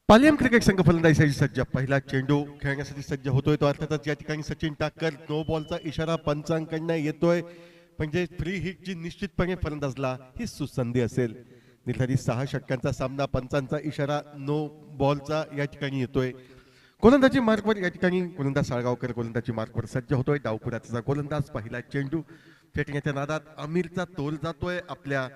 पालियम cricket संघ फलंदाजीसाठी सज्ज. पहिला चेंडू खेळण्यासाठी सज्ज होतोय तो अर्थातच या ठिकाणी सचिन टाकर नो बॉलचा इशारा पंचांकडनं येतोय. म्हणजे फ्री हिट जी निश्चितपणे फलंदाजला ही सुसंधी असेल. निर्धारित 6 षटकांचा सामना, पंचांचा इशारा नो बॉलचा या ठिकाणी येतोय. गोलंदाजी मार्कवर या ठिकाणी गोलंदाज साळगावकर गोलंदाजी मार्कवर सज्ज होतोय. डावखुराचा गोलंदाज पहिला चेंडू फेकण्याच्या नादात अमीरचा तोल जातोय. आपल्या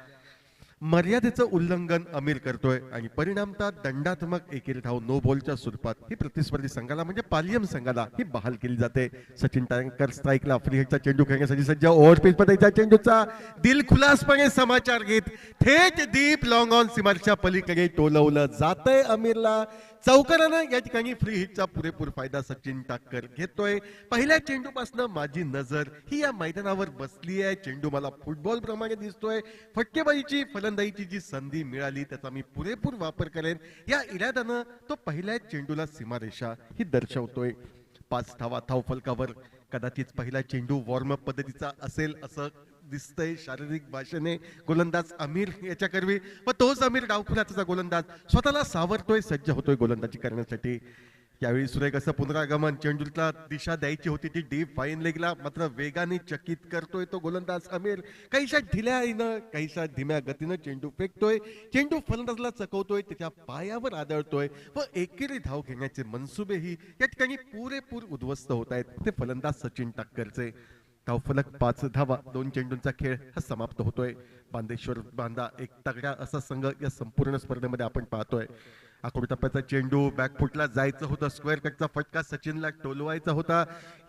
मर्यादेचं उल्लंघन अमीर करतोय आणि परिणामतः दंडात्मक एकेरी धाव नो बॉलच्या स्वरूपात ही प्रतिस्पर्धी संघाला म्हणजे पालियम संघाला ही बहाल केली जाते. सचिन टांकर स्ट्राईकला फ्री हिटचा चेंडू खेळण्यासाठी सज्ज. ओव्हरपिच पद्धतीच्या चेंडूचा दिलखुलासपणे समाचार घेत थेट डीप लॉंग ऑन सीमारच्या पलीकडे टोलवलं जातंय अमीरला. चौकारानं या ठिकाणी फ्री हिटचा पुरेपूर फायदा सचिन टाकर घेतोय. पहिल्या चेंडूपासून माझी नजर ही या मैदानावर बसली आहे. चेंडू मला फुटबॉल प्रमाणे दिसतोय. फटकेबाजीची फलंदाजीची जी संधी मिळाली त्याचा मी पुरेपूर वापर करेन या इराद्यानं तो पहिल्या चेंडूला सीमारेषा ही दर्शवतोय. 5 धावा धाव फलकावर. कदाचित पहिला चेंडू वॉर्मअप पद्धतीचा असेल असं दिसतंय शारीरिक भाषेने. गोलंदाज अमीर याच्याकरवी व तोच अमीर डावखुराचा गोलंदाज स्वतःला सावरतोय, सज्ज होतोय गोलंदाजी करण्यासाठी. यावेळी सुरेख असं पुनरागमन. चेंडूला दिशा द्यायची होती ती डीप फाईन लेगला, मात्र वेगाने चकित करतोय तो गोलंदाज अमीर. काहीशा ढिल्यानं काहीशा धीम्या गतीनं चेंडू फेकतोय. चेंडू फलंदाजला चकवतोय, त्याच्या पायावर आदळतोय व एकेरी धाव घेण्याचे मनसुबेही या ठिकाणी पुरेपूर उद्ध्वस्त होत आहेत ते फलंदाज सचिन टाकरचे. धावफलक 5 धावा. 2 चेंडूंचा खेळ हा समाप्त होतोय. बांदेश्वर बांदा एक तगडा असा संघ या संपूर्ण स्पर्धेमध्ये आपण पाहतोय. आखूड टप्प्याचा चेंडू बॅकफुटला जायचं होतं. स्क्वेअर कटचा फटका सचिनला टोलवायचा होता.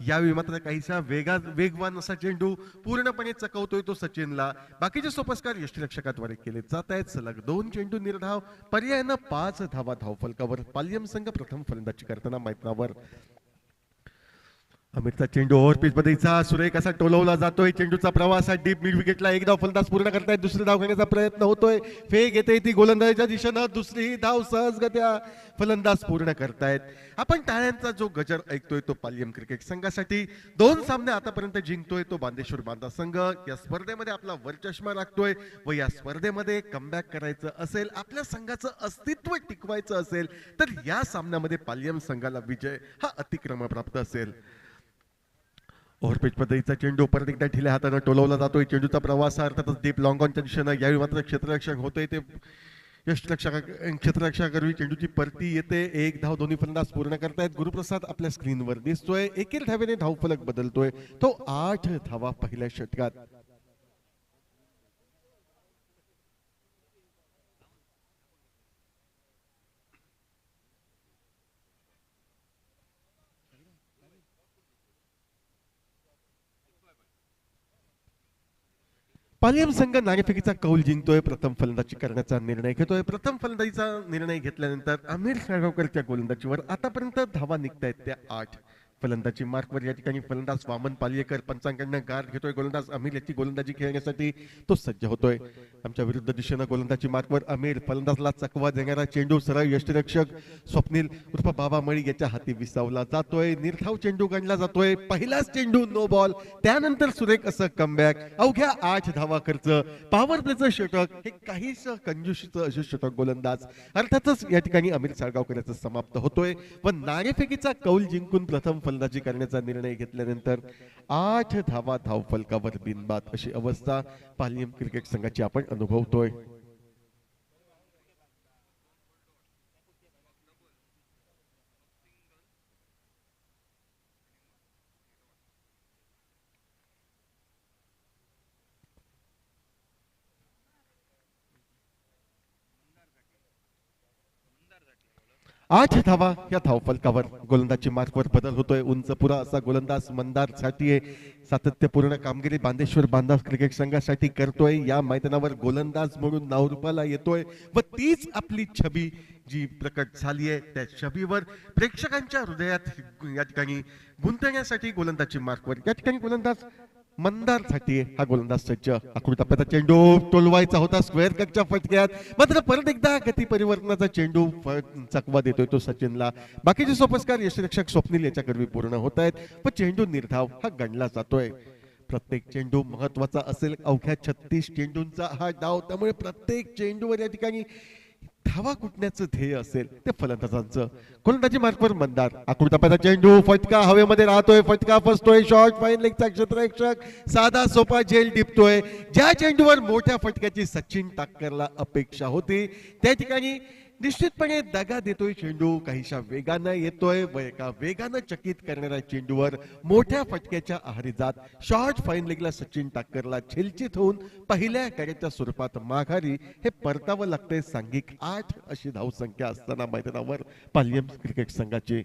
यावेळी मात्र काहीसा वेगवान असा चेंडू पूर्णपणे चकवतोय तो सचिनला. बाकीचे सोपस्कार यष्टिरक्षकाद्वारे केले जात आहेत. सलग 2 चेंडू निर्धाव. पर्यायानं 5 धावा धावफलकावर. पालियम संघ प्रथम फलंदाजी करताना मैदानावर. अमितचा चेंडू ओव्हरपिच पद्धतीचा सुरेख असा टोलवला जातोय. चेंडूचा प्रवास हा डीप मिड विकेटला. एक धाव फलंदाज पूर्ण करतायत. दुसरी धाव घेण्याचा प्रयत्न होतोय. फेक येते ती गोलंदाजीच्या दिशेनं. दुसरी धाव सहजगत्या फलंदाज पूर्ण करतायत. आपण टाळ्यांचा जो गजर ऐकतोय तो पालियम क्रिकेट संघासाठी. 2 सामने आतापर्यंत जिंकतोय तो बांदेश्वर बांदा संघ. या स्पर्धेमध्ये आपला वरचष्मा राखतोय व या स्पर्धेमध्ये कमबॅक करायचं असेल, आपल्या संघाचं अस्तित्व टिकवायचं असेल तर या सामन्यामध्ये पालियम संघाला विजय हा अतिक्रमप्राप्त असेल. ओव्हरपिच पद्धतीचा चेंडू परत एकदा ढिल्या हाताने टोलवला जातोय. चेंडूचा प्रवास अर्थातच डीप लॉंग ऑनच्या दिशेनं. यावेळी मात्र क्षेत्ररक्षक होतोय ते क्षेत्ररक्षकाकरवी चेंडूची परती येते. 1 धाव दोन्ही फलंदाज पूर्ण करतायत. गुरुप्रसाद आपल्या स्क्रीनवर दिसतोय. एकेरी धावेने धावफलक बदलतोय तो 8 धावा पहिल्या षटकात. पालियम संघ नाणेफेकीचा कौल जिंकतोय. प्रथम फलंदाजी करण्याचा निर्णय घेतोय. प्रथम फलंदाजीचा निर्णय घेतल्यानंतर अमीर साळगावकरच्या गोलंदाजीवर आतापर्यंत धावा निघतायत त्या 8. फलंदाजी मार्कवर या ठिकाणी फलंदाज वामन पालियेकर पंचांकडनं गार्ड घेतोय. गोलंदाज अमीर याची गोलंदाजी खेळण्यासाठी तो सज्ज होतोय. आमच्या विरुद्ध दिशेनं गोलंदाजी मार्कवर अमीर. फलंदाजला चकवा देणारा चेंडू सरळ यष्टिरक्षक स्वप्नील उर्फ बाबा मळी याच्या हाती विसावला जातोय. निर्धाव चेंडू गणला जातोय. पहिलाच चेंडू नो बॉल. त्यानंतर सुरेख असं कमबॅक. अवघ्या 8 धावा खर्च. पॉवर प्लेचं षटक हे काहीच कंजूशीचं असं षटक गोलंदाज अर्थातच या ठिकाणी अमीर साळगावकर याचं समाप्त होतोय व नाणेफेकीचा कौल जिंकून प्रथम फलंदाजी करण्याचा निर्णय घेतल्यानंतर 8 धावा धावफलकावर बिनबाद अशी अवस्था पालियम क्रिकेट संघाची आपण अनुभवतोय. आठ धावा या धावफलकावर. गोलंदाजी मार्कवर बदल होतोय. उंच पुरा असा गोलंदाज मंदार साठीये सातत्यपूर्ण कामगिरी बांदेश्वर बांधा क्रिकेट संघासाठी करतोय. या मैदानावर गोलंदाज म्हणून नावरूपाला येतोय व तीच आपली छबी जी प्रकट झाली आहे त्या छबीवर प्रेक्षकांच्या हृदयात या ठिकाणी गुंतण्यासाठी गोलंदाजी मार्कवर या ठिकाणी गोलंदाज मंदार साठी हा गोलंदाज सज्ज. आखूड टप्प्याचा चेंडू टोलवायचा होता स्क्वेअर कटच्या फटक्यात. मात्र परत एकदा गती परिवर्तनाचा चेंडू चकवा देतोय तो सचिनला. बाकीचे सोपस्कार यष्टिरक्षक स्वप्नील याच्याकरवी पूर्ण होत आहेत व चेंडू निर्धाव हा गणला जातोय. प्रत्येक चेंडू महत्वाचा असेल. अवघ्या 36 चेंडूंचा हा डाव, त्यामुळे प्रत्येक चेंडूवर या ठिकाणी धावा कुटण्याचं ध्येय असेल ते फलंदाजांचं. गोलंदाजी मार्कवर मंदार आकृतापाचा चेंडू फटका हवेमध्ये राहतोय, फटका फसतोय, शॉर्ट फाईन लेगचा क्षेत्ररक्षक साधा सोपा झेल टिपतोय. ज्या चेंडूवर मोठ्या फटक्याची सचिन टाकरला अपेक्षा होती त्या ठिकाणी निश्चितपणे दगा देतोय चेंडू. काहीशा वेगानं येतोय व एका वेगानं चकित करणाऱ्या चेंडूवर मोठ्या फटक्याच्या आहारी जात शॉर्ट फाईन लेगला सचिन टाकरला छिलचित होऊन पहिल्या गड्याच्या स्वरूपात माघारी हे परतावं लागतंय. सांघिक 8 अशी धावसंख्या असताना मैदानावर पालयम क्रिकेट संघाची.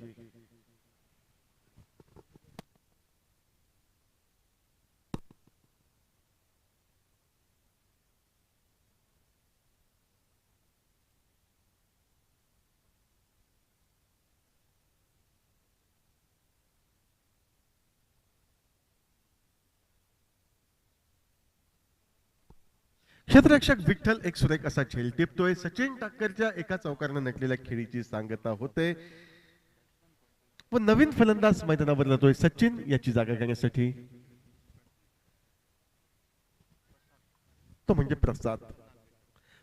क्षेत्ररक्षक विठ्ठल एक सुरेख असा झेल टिपतोय. सचिन टाकरच्या एका चौकारनं नटलेल्या खेळीची सांगता होते व नवीन फलंदाज मैदानावर जातोय सचिन याची जागा घेण्यासाठी. तो म्हणजे प्रसाद.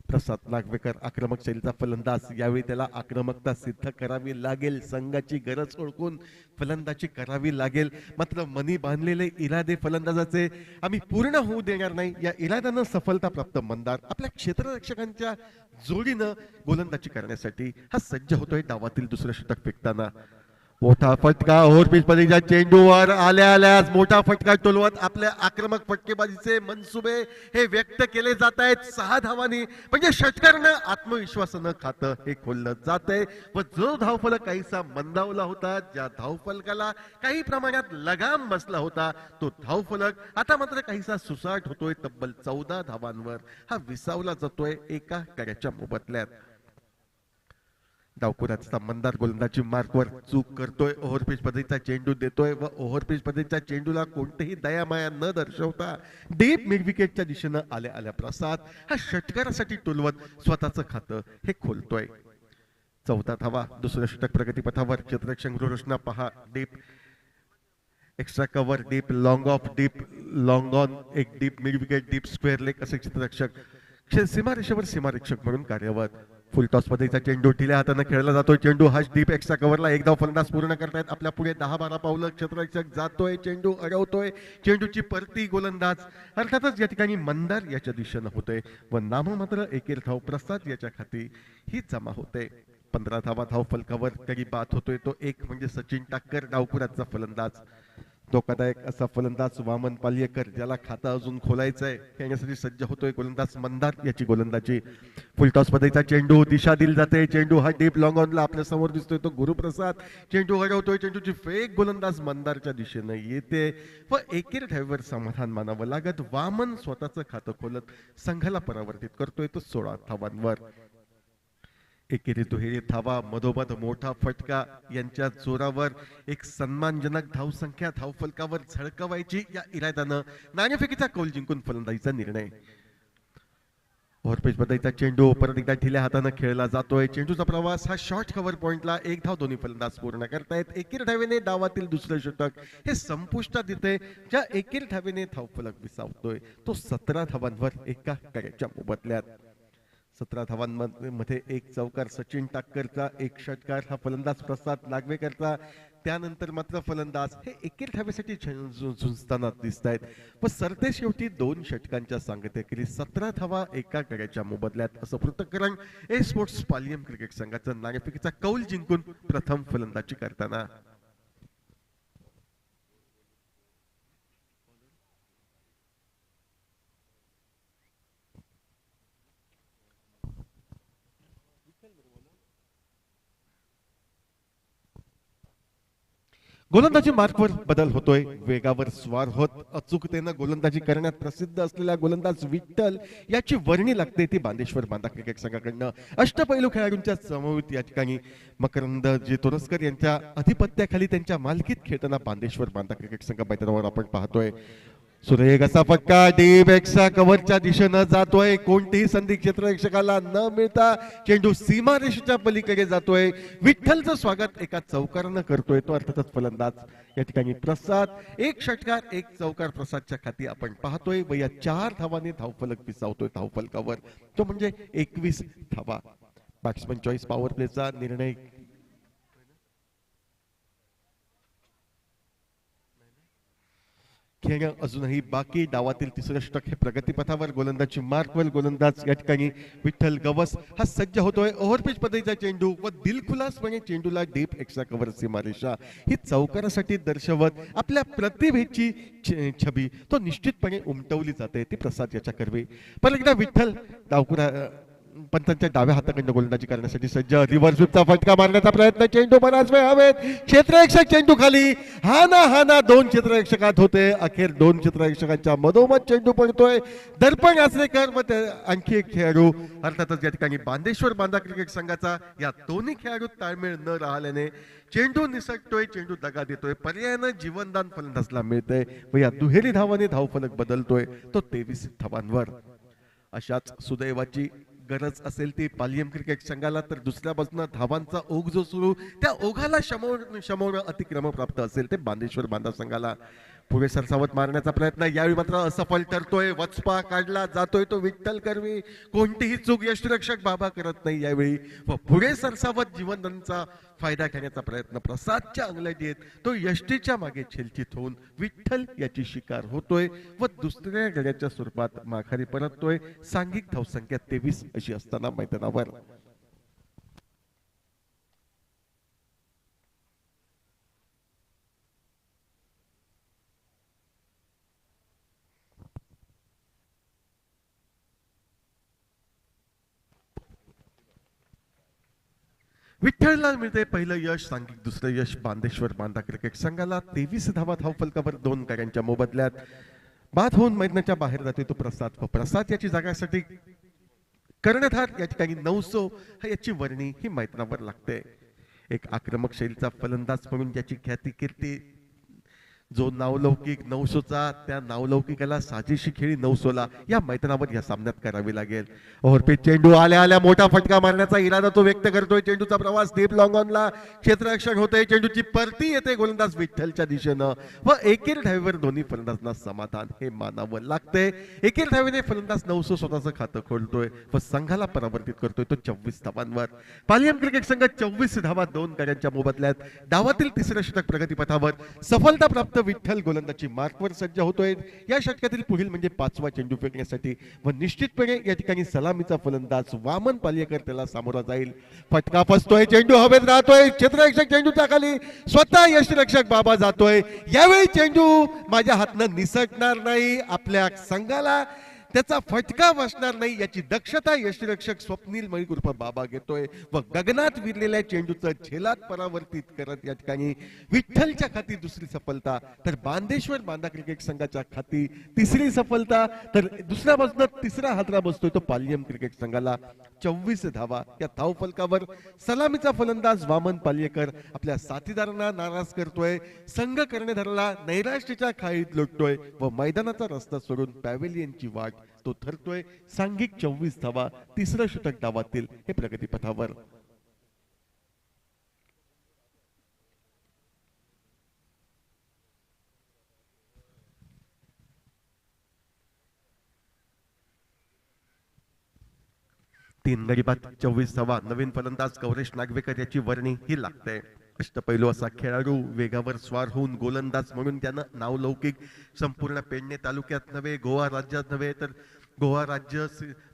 प्रसाद नागवेकर आक्रमक शैलीचा फलंदाज. यावेळी त्याला आक्रमकता सिद्ध करावी लागेल. संघाची गरज ओळखून फलंदाजी करावी लागेल. मात्र मनी बांधलेले इरादे फलंदाजाचे आम्ही पूर्ण होऊ देणार नाही. या इराद्यानं सफलता प्राप्त मंदार आपल्या क्षेत्ररक्षकांच्या जोडीनं गोलंदाजी करण्यासाठी हा सज्ज होतोय. डावातील दुसरं षटक फेकताना मोठा फटका ओव्हरपिच पलीच्या चेंडूवर आल्या आल्याच मोठा फटका टोलवत आपल्या आक्रमक फटकेबाजीचे मनसुबे हे व्यक्त केले जात आहेत. 6 धावांनी म्हणजे षटकारानं आत्मविश्वासानं खातं हे खोललं जातंय व जो धावफलक काहीसा मंदावला होता, ज्या धावफलकाला काही प्रमाणात लगाम बसला होता, तो धावफलक आता मात्र काहीसा सुसाट होतोय. तब्बल 14 धावांवर हा विसावला जातोय एका गड्याच्या मोबदल्यात. डावखुराचा मंदार गोलंदाजी मार्कवर चूक करतोय. ओव्हरपिच पद्धतीचा चेंडू देतोय व ओव्हरपिच पद्धतीच्या चेंडूला कोणतेही दयामाया न दर्शवता डीप मिड विकेटच्या दिशेनं आल्या आल्या प्रसाद हा षटकारासाठी टोलवत स्वतःचं खातं हे खोलतोय. 14 धावा. दुसरं षटक प्रगतीपथावर. क्षेत्ररक्षक रोशना पहा. Deep extra cover, deep long off, deep long on, एक deep mid wicket, deep square leg असे क्षेत्ररक्षक सीमारेषेवर सीमारक्षक म्हणून कार्यरत. फुल टॉस पद्धतीचा चेंडू ढिल्या हाताने खेळला जातोय. चेंडू हा डीप एक्स्ट्रा कव्हरला एक धाव फलंदाज पूर्ण करतायत. आपल्या पुढे 10-12 पावलं क्षेत्ररक्षक जातोय. चेंडू अडवतोय. चेंडूची परती गोलंदाज अर्थातच या ठिकाणी मंदार याच्या दिशेनं होते व नाममात्र एकेर धाव प्रसाद याच्या खाती ही जमा होते. 15 धावा धाव फलकावर तरी बाद होतोय तो एक म्हणजे सचिन टाकर डावखुराचा फलंदाज. धोकादायक असा फलंदाज वामन पाल्येकर ज्याला खातं अजून खोलायचंय खेळण्यासाठी सज्ज होतोय गोलंदाज मंदार याची गोलंदाजी. फुलटॉस पद्धतीचा चेंडू दिशा दिली जाते. चेंडू हा डीप लॉंग ऑनला आपल्या समोर दिसतोय तो गुरुप्रसाद. चेंडू हरवतोय. चेंडूची फेक गोलंदाज मंदारच्या दिशेनं येते व एकेर धावेवर समाधान मानावं लागत वामन स्वतःचं खातं खोलत संघाला परावर्तित करतोय तो 16 धावांवर. एकेरी दुहेरी धावा मधोमध मोठा फटका यांच्या जोरावर एक सन्मानजनक धावसंख्या धावफलकावर झळकवायची या इराद्यानं नाणेफेकीचा कौल जिंकून फलंदाजीचा निर्णय. ओव्हरपिच पद्धतीचा चेंडू परत एकदा ढिल्या हाताने खेळला जातोय. चेंडूचा प्रवास हा शॉर्ट कव्हर पॉइंटला एक धाव दोन्ही फलंदाज पूर्ण करतायत. एकेर धावेने डावातील दुसरं षटक हे संपुष्टात येते. ज्या एकेर धावेने धावफलक विसावतोय तो 17 धावांवर एका गड्याच्या मोबदल्यात. 17 धावांमध्ये एक चौकार सचिन टाकरचा, एक षटकार हा फलंदाज प्रसाद नागवेकरचा. त्यानंतर मात्र फलंदाज हे एकेर धावेसाठी झुंजताना दिसत आहेत व सरते शेवटी 2 षटकांच्या सांगतेखेरी 17 धावा एका गड्याच्या मोबदल्यात असं पृथक्करण ए स्पोर्ट्स पालियम क्रिकेट संघाचं नाणेफेकीचा कौल जिंकून प्रथम फलंदाजी करताना. गोलंदाजी मार्कवर बदल होतोय. वेगावर स्वार होत अचूकतेनं गोलंदाजी करण्यात प्रसिद्ध असलेला गोलंदाज विठ्ठल याची वर्णी लागते ती बांदेश्वर बांधा क्रिकेट संघाकडनं. अष्टपैलू खेळाडूंच्या समवेत या ठिकाणी मकरंद जी तोरसकर यांच्या अधिपत्याखाली त्यांच्या मालकीत खेळताना बांदेश्वर बांधा क्रिकेट संघ मैदानावर आपण पाहतोय. सुरेख असा फटका डीप एक्स्ट्रा कव्हरच्या दिशेनं जातोय. कोणतीही संधी क्षेत्ररक्षकाला न मिळता चेंडू सीमारेषेच्या पलीकडे जातोय. विठ्ठलचं स्वागत एका चौकारानं करतोय तो अर्थातच फलंदाज या ठिकाणी प्रसाद. एक षटकार एक चौकार प्रसादच्या खाती आपण पाहतोय व या 4 धावांनी धावफलक विसावतोय धावफलकावर तो म्हणजे 21 धावा. बॅट्समन चॉईस पॉवर प्लेचा निर्णय खेळणं अजूनही बाकी. डावातील तिसरं षटक हे प्रगतीपथावर. गोलंदाजी मार्कवर गोलंदाज या ठिकाणी विठ्ठल गवस हा सज्ज होतोय. ओव्हरपिच पद्धतीचा चेंडू व दिलखुलासपणे चेंडूला डीप एक्स्ट्रा कव्हर सीमारेषा ही चौकारासाठी दर्शवत आपल्या प्रतिभेची छबी तो निश्चितपणे उमटवली जाते ती प्रसाद याच्या कर्वे. पण एकदा विठ्ठल डावकुरा पंतांच्या डाव्या हाताकडनं गोलंदाजी करण्यासाठी सज्ज. रिव्हर्स स्वीपचा फटका मारण्याचा प्रयत्न. चेंडू बराच वेळ हवेत. क्षेत्ररक्षक चेंडू खाली. हा ना दोन क्षेत्ररक्षकात होते. अखेर दोन क्षेत्ररक्षकांच्या मधोमध चेंडू पडतोय. दर्पण याचनेकर व आणखी एक खेळाडू अर्थातच या ठिकाणी बांदेश्वर बांधा क्रिकेट संघाचा या दोन्ही खेळाडूत ताळमेळ न राहिल्याने चेंडू निसटतोय. चेंडू दगा देतोय. पर्यायानं जीवनदान फलंदाजला मिळतंय व या दुहेरी धावाने धावफलक बदलतोय तो 23 धावांवर. अशाच सुदैवाची गरज असेल ती पालियम क्रिकेट संघाला. तर दुसऱ्या बाजूला धावांचा ओघ जो सुरू त्या ओघाला शमवणं अतिक्रम प्राप्त असेल ते बांदेश्वर बांधा संघाला. पुढे सरसावत मारण्याचा प्रयत्न यावेळी मात्र असफल ठरतोय. वचपा काढला जातोय तो विठ्ठल कर्वे. कोणतीही चूक यष्टिरक्षक बाबा करत नाही यावेळी व पुढे सरसावत जीवनदानचा फायदा घेण्याचा प्रयत्न प्रसादच्या अंगलट येत तो यष्टीच्या मागे छेलचित होऊन विठ्ठल याची शिकार होतोय व दुसऱ्या गड्याच्या स्वरूपात माघारी परततोय. सांघिक धावसंख्या 23 अशी असताना मैदानावर विठ्ठलला मिळते पहिलं यश. सांघिक दुसरं यश बांदेश्वर बांधा क्रिकेट संघाला. 23 धावा धावफलकावर 2 गाड्यांच्या मोबदल्यात. बाद होऊन मैदानाच्या बाहेर जातोय तो प्रसाद व प्रसाद याची जागासाठी कर्णधार या ठिकाणी 900 याची वर्णी ही मैदानावर लागते. एक आक्रमक शैलीचा फलंदाज म्हणून ज्याची ख्याती कीर्ती जो नावलौकिक 900चा त्या नावलौकिकाला साजेशी खेळी 900ला या मैदानावर या सामन्यात करावी लागेल. ओव्हरपिच चेंडू आल्या मोठा फटका मारण्याचा इरादा तो व्यक्त करतोय. चेंडूचा प्रवास डीप लॉंग ऑनला क्षेत्ररक्षण होते. चेंडूची परती येते गोलंदाज विठ्ठलच्या दिशेनं व एकेर धावेवर दोन्ही फलंदाजांना समाधान हे मानावं लागते. एकेर धावेने फलंदाज 900 स्वतःचं खातं खोलतोय व संघाला परावर्तित करतोय तो 24 धावांवर. पालियम क्रिकेट संघ 24 धावा 2 गाड्यांच्या मोबदल्यात. डावातील तिसरं षटक प्रगतीपथावर. सफलता प्राप्त विठ्ठल गोलंदाजी मार्कवर सज्ज होतोय. या षटकातील पुढील म्हणजे 5वा चेंडू फेकण्यासाठी व निश्चितपणे या ठिकाणी सलामीचा फलंदाज वामन पालेकर त्याला सामोरा जाईल. फटका फसतोय. चेंडू हवेत राहतोय. क्षेत्ररक्षक चेंडूच्या खाली. स्वतः यष्टिरक्षक बाबा जातोय. यावेळी चेंडू माझ्या हातनं निसटणार नाही. आपल्या संघाला त्याचा फटका बसणार नाही याची दक्षता यष्टिरक्षक स्वप्नील मळी उर्फ बाबा घेतोय व गगनात विरलेल्या चेंडूचं झेलात परावर्तित करत या ठिकाणी विठ्ठलच्या खाती दुसरी सफलता तर बांदेश्वर बांधा क्रिकेट संघाच्या खाती तिसरी सफलता. तर दुसऱ्या बाजूला तिसरा हादरा बसतोय तो पालियम क्रिकेट संघाला. 24 धावा या धावफलकावर. सलामीचा फलंदाज वामन पालेकर आपल्या साथीदारांना नाराज करतोय. संघ कर्णधाराला नैराश्याच्या खाईत लोटतोय व मैदानाचा रस्ता सोडून पॅव्हेलियनची वाट तो ठरतोय. सांघिक 24 धावा. तिसरं षटक डावातील हे प्रगतीपथावर. तीन गडी बाद 24 धावा. नवीन फलंदाज गौरेश नागवेकर याची वर्णी ही लागते. अष्टपैलू असा खेळाडू वेगावर स्वार होऊन गोलंदाज म्हणून त्यानं नावलौकिक संपूर्ण पेडणे तालुक्यात नव्हे गोवा राज्यात नव्हे तर गोवा राज्य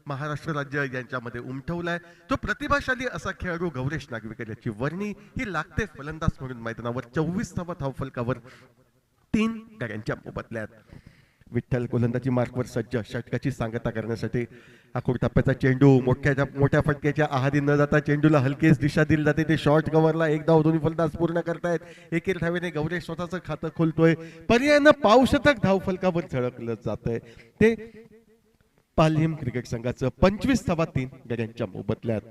महाराष्ट्र राज्य यांच्यामध्ये उमटवलाय. तो प्रतिभाशाली असा खेळाडू गौरेश नागवेकर याची वर्णी ही लागते फलंदाज म्हणून मैदानावर. 24 धावा धावफलकावर 3 गाड्यांच्या मोबदल्यात. विठ्ठल गोलंदाजी मार्कवर सज्ज. षटकाची सांगता करण्यासाठी आखूड टप्प्याचा चेंडू मोठ्या फटक्याच्या आहारी न जाता चेंडूला हलकेच दिशा दिली जाते. ते शॉर्ट कव्हरला 1 धाव दोन्ही फलंदाज पूर्ण करतायत. एकेर धावेने गौरेश स्वतःचं खातं खोलतोय. पर्यायानं पावशतक धावफलकावर झळकलं जातंय ते पालियम क्रिकेट संघाचं. 25 धावा 3 गाड्यांच्या मोबदल्यात.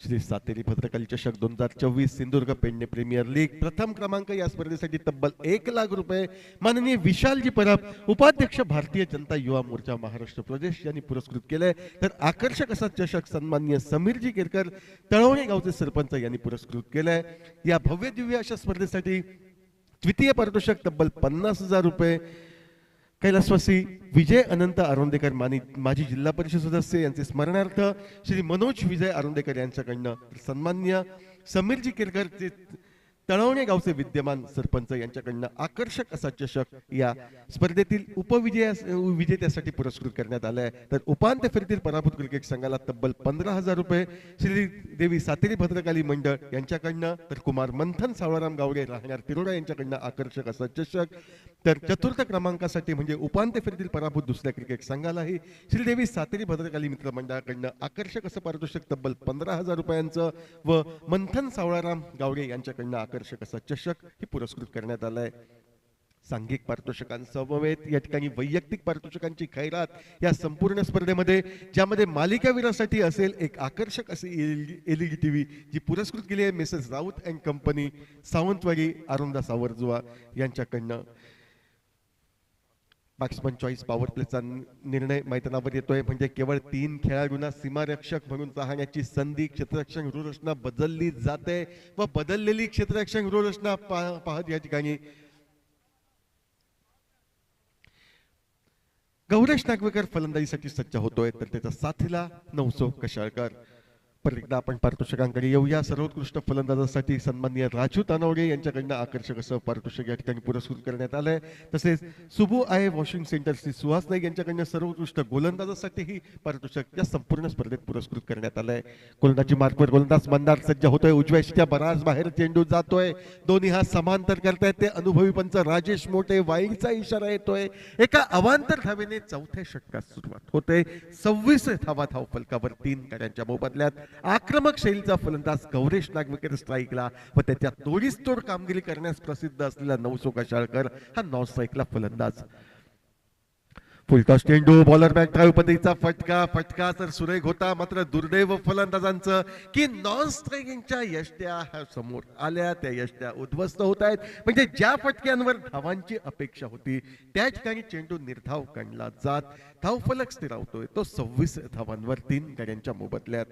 श्री सातेरी भद्रकाली चषक 2024 सिंधुदुर्ग पेडणे प्रीमियर लीग प्रथम क्रमांक या स्पर्धेसाठी तब्बल 1 लाख रुपये माननीय विशालजी परब उपाध्यक्ष भारतीय जनता युवा मोर्चा महाराष्ट्र प्रदेश यांनी पुरस्कृत केले. तर आकर्षक असा चषक सन्माननीय समीरजी केरकर तळवणे गावचे सरपंच यांनी पुरस्कृत केलाय. या भव्य दिव्य अशा स्पर्धेसाठी द्वितीय पारितोषिक तब्बल 50,000 रुपये कैलासवासी विजय अनंत आरोंदेकर माजी जिल्हा परिषद सदस्य यांचे स्मरणार्थ श्री मनोज विजय आरोंदेकर यांच्याकडनं सन्मान्य समीरजी केरकर जे तळवणे गावचे विद्यमान सरपंच यांच्याकडनं आकर्षक असा चषक या स्पर्धेतील विजेत्यासाठी पुरस्कृत करण्यात आलाय. तर उपांत्य फेरीतील पराभूत क्रिकेट संघाला तब्बल 15,000 रुपये श्री देवी सातेरी भद्रकाली मंडळ यांच्याकडनं, तर कुमार मंथन सावळाराम गावडे राहणार तिरोडा यांच्याकडनं आकर्षक असा चषक. तर चतुर्थ क्रमांकासाठी म्हणजे उपांत्य फेरीतील पराभूत दुसऱ्या क्रिकेट संघालाही श्रीदेवी सातेरी भद्रकाली मित्र मंडळाकडनं आकर्षक असं पारितोषिक तब्बल 15,000 रुपयांचं व मंथन सावळाराम गावडे यांच्याकडनं आकर्षक असा चषक ही पुरस्कृत करण्यात आलाय. सांघिक पारितोषिकांसमवेत या ठिकाणी वैयक्तिक पारितोषिकांची खैरात या संपूर्ण स्पर्धेमध्ये, ज्यामध्ये मालिकावीरासाठी असेल एक आकर्षक अशी एलईडी टीव्ही जी पुरस्कृत केली आहे Mrs Raut and company Sawantwadi Aronda सावरजुवा यांच्याकडनं. बॅट्समन चॉईस पॉवर प्लेचा निर्णय मैदानावर येतोय, म्हणजे केवळ 3 खेळाडूंना सीमारक्षक म्हणून पाहण्याची संधी क्षेत्ररक्षण रूढरचना बदलली जाते व बदललेली क्षेत्ररक्षण रूढरचना पाहत या ठिकाणी गौरेश नागवेकर फलंदाजीसाठी सज्ज होतोय, तर त्याच्या साथीला नवसो कशाळकर. पर एकदा आपण पारितोषिकांकडे येऊया. सर्वोत्कृष्ट फलंदाजासाठी सन्माननीय राजू तानवडे यांच्याकडनं आकर्षक असं पारितोषिक या ठिकाणी पुरस्कृत करण्यात आलंय. तसेच सुबू आहे वॉशिंग सेंटर श्री सुहास नाईक यांच्याकडनं सर्वोत्कृष्ट गोलंदाजासाठीही पारितोषिक या संपूर्ण स्पर्धेत पुरस्कृत करण्यात आलंय. गोलंदाजी मार्कवर गोलंदाज मंदार सज्ज होतोय. उजव्या यष्टीच्या बराच बाहेर चेंडू जातोय. दोन्ही हा समांतर करतायत ते अनुभवी पंच राजेश मोठे. वाईडचा इशारा येतोय. एका अवांतर धावेने चौथ्या षटकात सुरुवात होते. 26 धावा धाव फलकावर 3 गड्यांच्या मोबदल्यात आक्रमक शैलीचा फलंदाज गौरेश नागवेकर स्ट्राईकला व त्याच्या तोडीसतोड कामगिरी करण्यास प्रसिद्ध असलेला नवसो कशाळकर हा नॉन स्ट्राईकला फलंदाज. फुलटॉस चेंडू बॉलर बॅक ड्राईव्ह पद्धतीचा फटका तर सुरेख होता, मात्र दुर्दैव फलंदाजांचं की नॉन स्ट्रायकिंगच्या यष्ट्या समोर आल्या, त्या यष्ट्या उद्ध्वस्त होत आहेत. म्हणजे ज्या फटक्यांवर धावांची अपेक्षा होती त्या ठिकाणी चेंडू निर्धाव काढला जात धावफलक स्थिरावतोय तो 26 धावांवर 3 गड्यांच्या मोबदल्यात.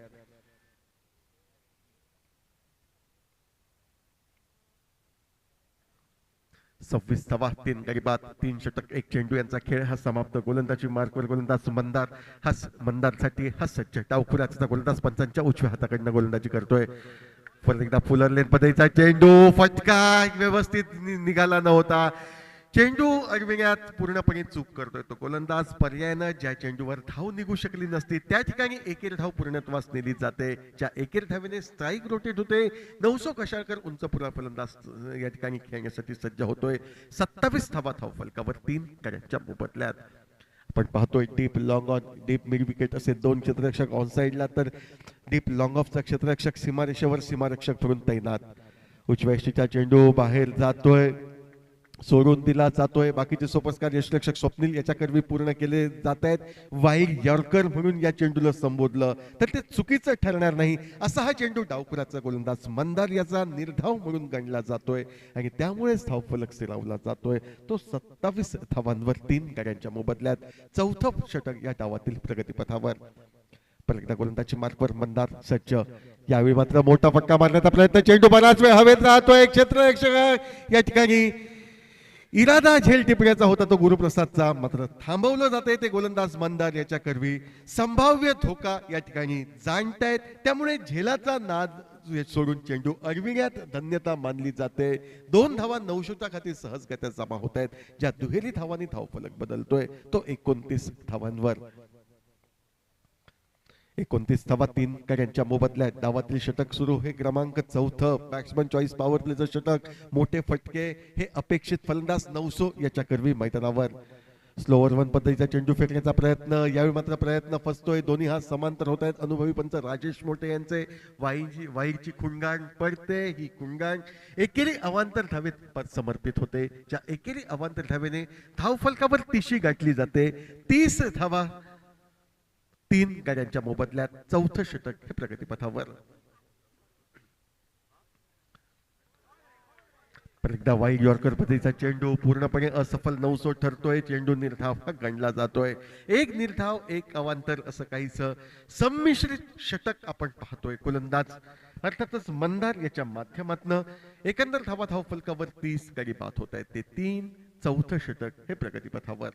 26 धावा 3 गडी बाद 3 षटक 1 चेंडू यांचा खेळ हा समाप्त. गोलंदाजी मार्कवर गोलंदाज मंदारसाठी हा सज्ज. डावखुऱ्याचा गोलंदाज पंचांच्या उजव्या हाताकडनं गोलंदाजी करतोय. परत एकदा फुलर लेन पद्धतीचा चेंडू फटका व्यवस्थित निघाला नव्हता. चेंडू अडविण्यात पूर्णपणे चूक करतोय तो गोलंदाज. पर्यायानं ज्या चेंडूवर धाव निघू शकली नसती त्या ठिकाणी एकेर धाव पूर्णत्वास नेली जाते. ज्या एकेर धावेने स्ट्राईक रोटेट होते. नवसो कशाळकर उंच पुरा फलंदाज या ठिकाणी खेळण्यासाठी सज्ज होतोय. 27 धावा धाव फलकावर 3 गड्यांच्या मोबदल्यात. आपण पाहतोय deep long on deep mid wicket असे 2 क्षेत्ररक्षक ऑन साइडला, तर डीप लॉंग ऑफचा क्षेत्ररक्षक सीमारेषेवर सीमारक्षक म्हणून तैनात. उजव्या यष्टीचा चेंडू बाहेर जातोय, सोडून दिला जातोय. बाकीचे सोपस्कार यष्टिरक्षक स्वप्नील याच्याकरवी पूर्ण केले जात आहेत. वाईड यॉर्कर म्हणून या चेंडूला संबोधलं तर ते चुकीचं ठरणार नाही. असा हा चेंडू डावखुराचा गोलंदाज मंदार याचा निर्धाव म्हणून गणला जातोय आणि त्यामुळेच धावफलक स्थिरावला जातोय तो 27 धावांवर 3 गड्यांच्या मोबदल्यात. चौथं षटक या डावातील प्रगतीपथावर. परत एकदा गोलंदाजी मार्कवर मंदार सज्ज. यावेळी मात्र मोठा फटका मारण्याचा प्रयत्न. चेंडू बराच वेळ हवेत राहतोय. क्षेत्ररक्षक या ठिकाणी इरादा झेल टिपण्याचा होता तो गुरुप्रसादचा, मात्र थांबवलं जाते ते गोलंदाज मंदार याच्या करवी. संभाव्य धोका या ठिकाणी जाणतायत, त्यामुळे झेलाचा नाद सोडून चेंडू अडविण्यात धन्यता मानली जाते. 2 धावा 900च्या खाती सहजगत्या जमा होत आहेत. ज्या दुहेरी धावांनी धावफलक बदलतोय तो 29 धावांवर. 29 धावा 3 गड्यांच्या मोबदल्यात. डावातील षटक सुरू हे क्रमांक 4. बॅट्समन चॉईस पॉवर प्लेचं षटक. मोठे फटके हे अपेक्षित फलंदाज नवसो याच्या करवी मैदानावर. स्लोअर 1 पद्धतीचा चेंडू फेकण्याचा प्रयत्न. यावेळी मात्र प्रयत्न फसतोय. दोन्ही हात समांतर होत आहेत. अनुभवी पंच राजेश मोठे यांचे. वाईची खुणगाण पडते. ही खुणगाण एकेरी अवांतर धावेत समर्पित होते. ज्या एकेरी अवांतर धावेने धावफलकावर 30 गाठली जाते. 30 धावा 3 गड्यांच्या मोबदल्यात. चौथं षटक हे प्रगतीपथावर. एकदा वाईड यॉर्कर पद्धतीचा चेंडू पूर्णपणे असफल नवसो ठरतोय. चेंडू निर्धाव हा गणला जातोय. 1 निर्धाव 1 अवांतर असं काहीच संमिश्रित षटक आपण पाहतोय. गोलंदाज अर्थातच मंदार याच्या माध्यमातून एकंदर धावा धाव फलकावर 30 गडी बाद होत आहेत. ते 3 चौथं षटक हे प्रगतीपथावर.